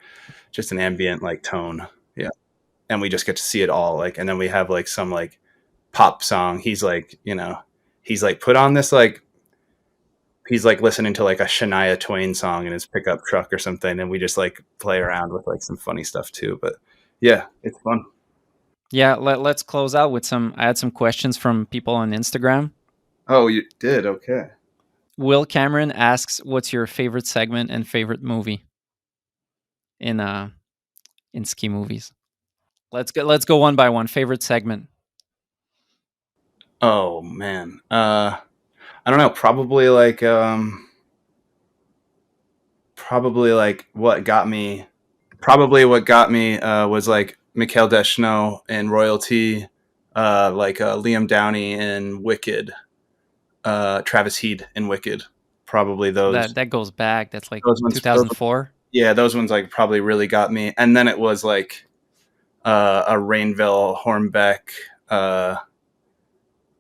just an ambient like tone. Yeah, and we just get to see it all. Like, and then we have like some like pop song. He's like, he's like put on this like, he's like listening to like a Shania Twain song in his pickup truck or something, and we just like play around with like some funny stuff too. But yeah, it's fun. Yeah, let's close out with I had some questions from people on Instagram. Oh, you did? Okay. Will Cameron asks, what's your favorite segment and favorite movie in ski movies? Let's go one by one. Favorite segment. Oh man. I don't know, probably like what got me was like Mikhail Deschanel in Royalty, Liam Downey in Wicked, Travis Heed in Wicked. Probably those. That goes back. That's like Those ones, 2004. Yeah, those ones like probably really got me. And then it was like a Rainville Hornbeck,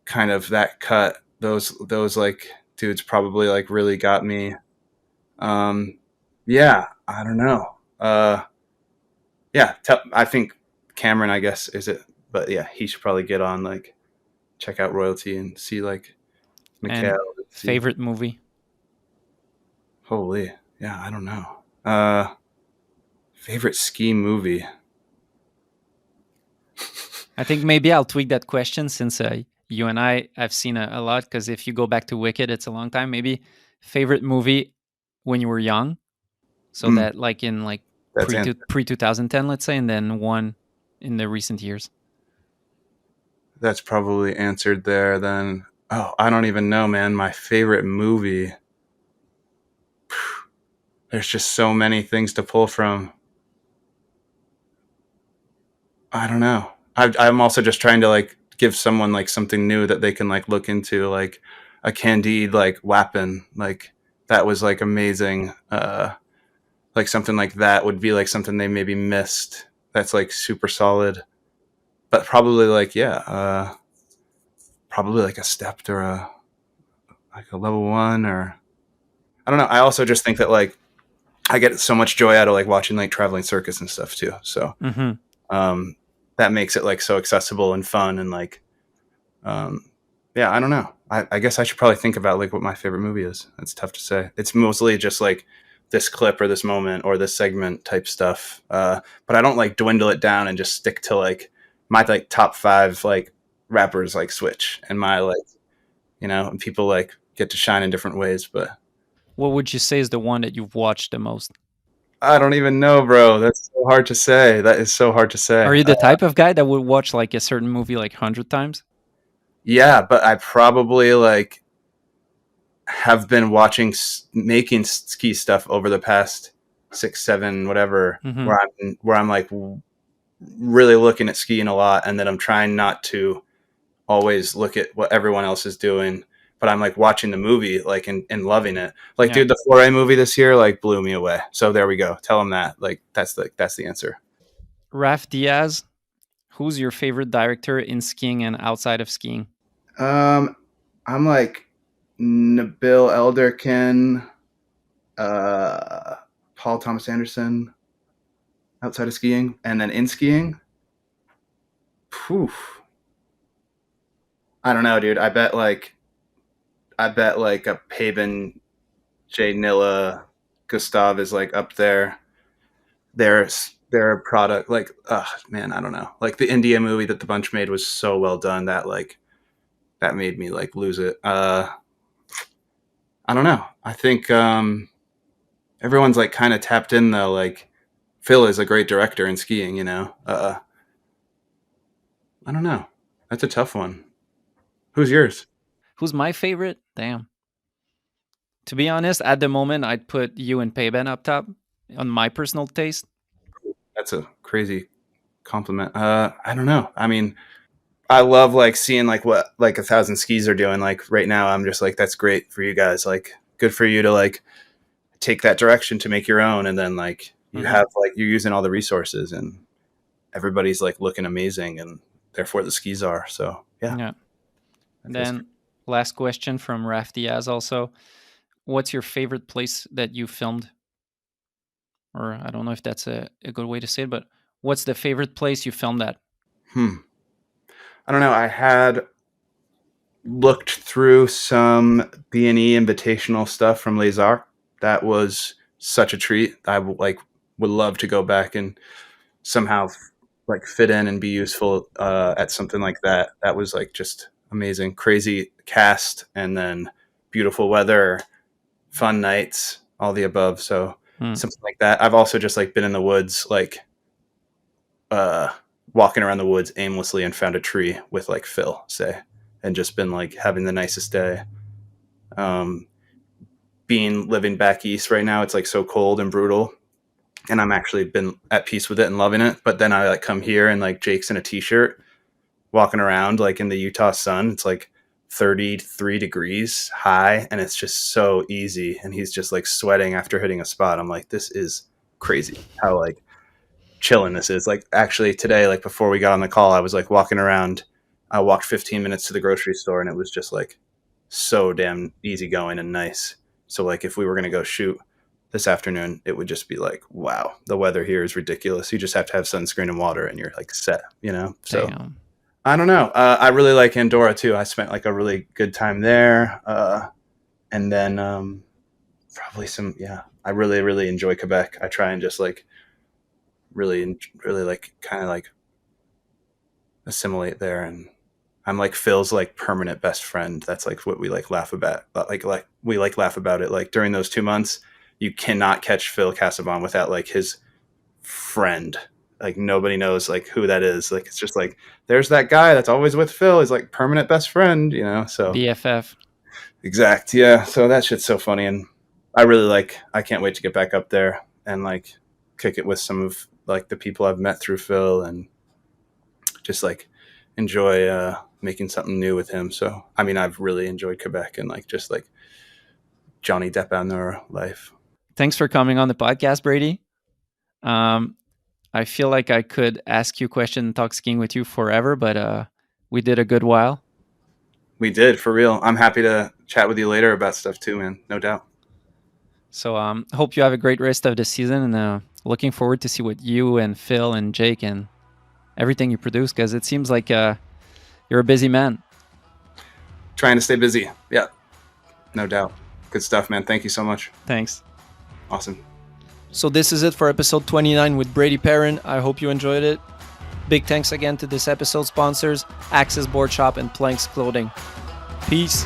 kind of that cut. Those like dudes probably like really got me. Yeah, I don't know. Yeah, I think Cameron, I guess, is it, but yeah, he should probably get on, like, check out Royalty and see like Mikhail. And favorite movie. Holy, yeah, I don't know. Favorite ski movie. I think maybe I'll tweak that question, since you and I've seen a lot, because if you go back to Wicked, it's a long time. Maybe favorite movie when you were young, so that like in like pre 2010, let's say, and then one in the recent years. That's probably answered there then. Oh, I don't even know, man. My favorite movie. There's just so many things to pull from. I don't know. I'm also just trying to like give someone like something new that they can like look into, like a Candide, like Wappin, like that was like amazing. Like something like that would be like something they maybe missed. That's like super solid. But probably like, yeah, probably like a Stepped or a Level 1, or I don't know. I also just think that like I get so much joy out of like watching like Traveling Circus and stuff too. So that makes it like so accessible and fun, and like yeah, I don't know. I guess I should probably think about like what my favorite movie is. It's tough to say. It's mostly just like this clip or this moment or this segment type stuff. But I don't like dwindle it down and just stick to like my like top 5 like rappers like switch, and my like, and people like get to shine in different ways. But what would you say is the one that you've watched the most? I don't even know, bro. That's so hard to say. That is so hard to say. Are you the type of guy that would watch like a certain movie like 100 times? Yeah, but I probably like have been making ski stuff over the past 6, 7, whatever, where I'm like really looking at skiing a lot, and then I'm trying not to always look at what everyone else is doing, but I'm like watching the movie like and loving it. Like, dude, the Foray movie this year like blew me away. So there we go. Tell him that. Like that's the answer. Raf Diaz, who's your favorite director in skiing and outside of skiing? I'm like Nabil Elderkin, Paul Thomas Anderson outside of skiing, and then in skiing. Poof. I don't know, dude. I bet like a Paben, Jay Nilla, Gustav is like up there. Their product, like, man, I don't know. Like the India movie that the bunch made was so well done that like that made me like lose it. I don't know. I think everyone's like kind of tapped in though. Like Phil is a great director in skiing, you know. I don't know. That's a tough one. Who's yours? Who's my favorite? Damn. To be honest, at the moment, I'd put you and Payben up top on my personal taste. That's a crazy compliment. I don't know. I mean, I love like seeing like what like 1,000 skis are doing. Like right now, I'm just like, that's great for you guys. Like, good for you to like take that direction to make your own, and then like you have like you're using all the resources, and everybody's like looking amazing, and therefore the skis are. So yeah. And then last question from Raf Diaz also. What's your favorite place that you filmed? Or I don't know if that's a good way to say it, but what's the favorite place you filmed at? I don't know. I had looked through some B&E invitational stuff from Les Arcs. That was such a treat. I would love to go back and somehow like fit in and be useful at something like that. That was like just amazing, crazy cast, and then beautiful weather, fun nights, all the above. So something like that. I've also just like been in the woods, like walking around the woods aimlessly and found a tree with like Phil, say, and just been like having the nicest day. Living back east right now, it's like so cold and brutal, and I'm actually been at peace with it and loving it. But then I like come here and like Jake's in a t-shirt walking around like in the Utah sun. It's like 33 degrees high, and it's just so easy, and he's just like sweating after hitting a spot. I'm like, this is crazy how like chilling this is. Like actually today, like before we got on the call, I was like walking around. I walked 15 minutes to the grocery store, and it was just like so damn easygoing and nice. So like if we were going to go shoot this afternoon, it would just be like, wow, the weather here is ridiculous. You just have to have sunscreen and water and you're like set, you know? So damn. I don't know. I really like Andorra too. I spent like a really good time there. And then probably I really, really enjoy Quebec. I try and just like really like kind of like assimilate there. And I'm like Phil's like permanent best friend. That's like what we like laugh about. Like we like laugh about it. Like during those 2 months, you cannot catch Phil Casabon without like his friend. Like nobody knows like who that is. Like it's just like there's that guy that's always with Phil. He's like permanent best friend, you know. So BFF. Exact. Yeah. So that shit's so funny, and I can't wait to get back up there and like kick it with some of like the people I've met through Phil, and just like enjoy making something new with him. So I mean, I've really enjoyed Quebec and like just like Johnny Depp on their life. Thanks for coming on the podcast, Brady. I feel like I could ask you a question and talk skiing with you forever, but we did a good while. We did, for real. I'm happy to chat with you later about stuff too, man. No doubt. So hope you have a great rest of the season, and looking forward to see what you and Phil and Jake and everything you produce, because it seems like you're a busy man. Trying to stay busy. Yeah, no doubt. Good stuff, man. Thank you so much. Thanks. Awesome. So this is it for episode 29 with Brady Perron. I hope you enjoyed it. Big thanks again to this episode's sponsors, Access Board Shop and Planks Clothing. Peace.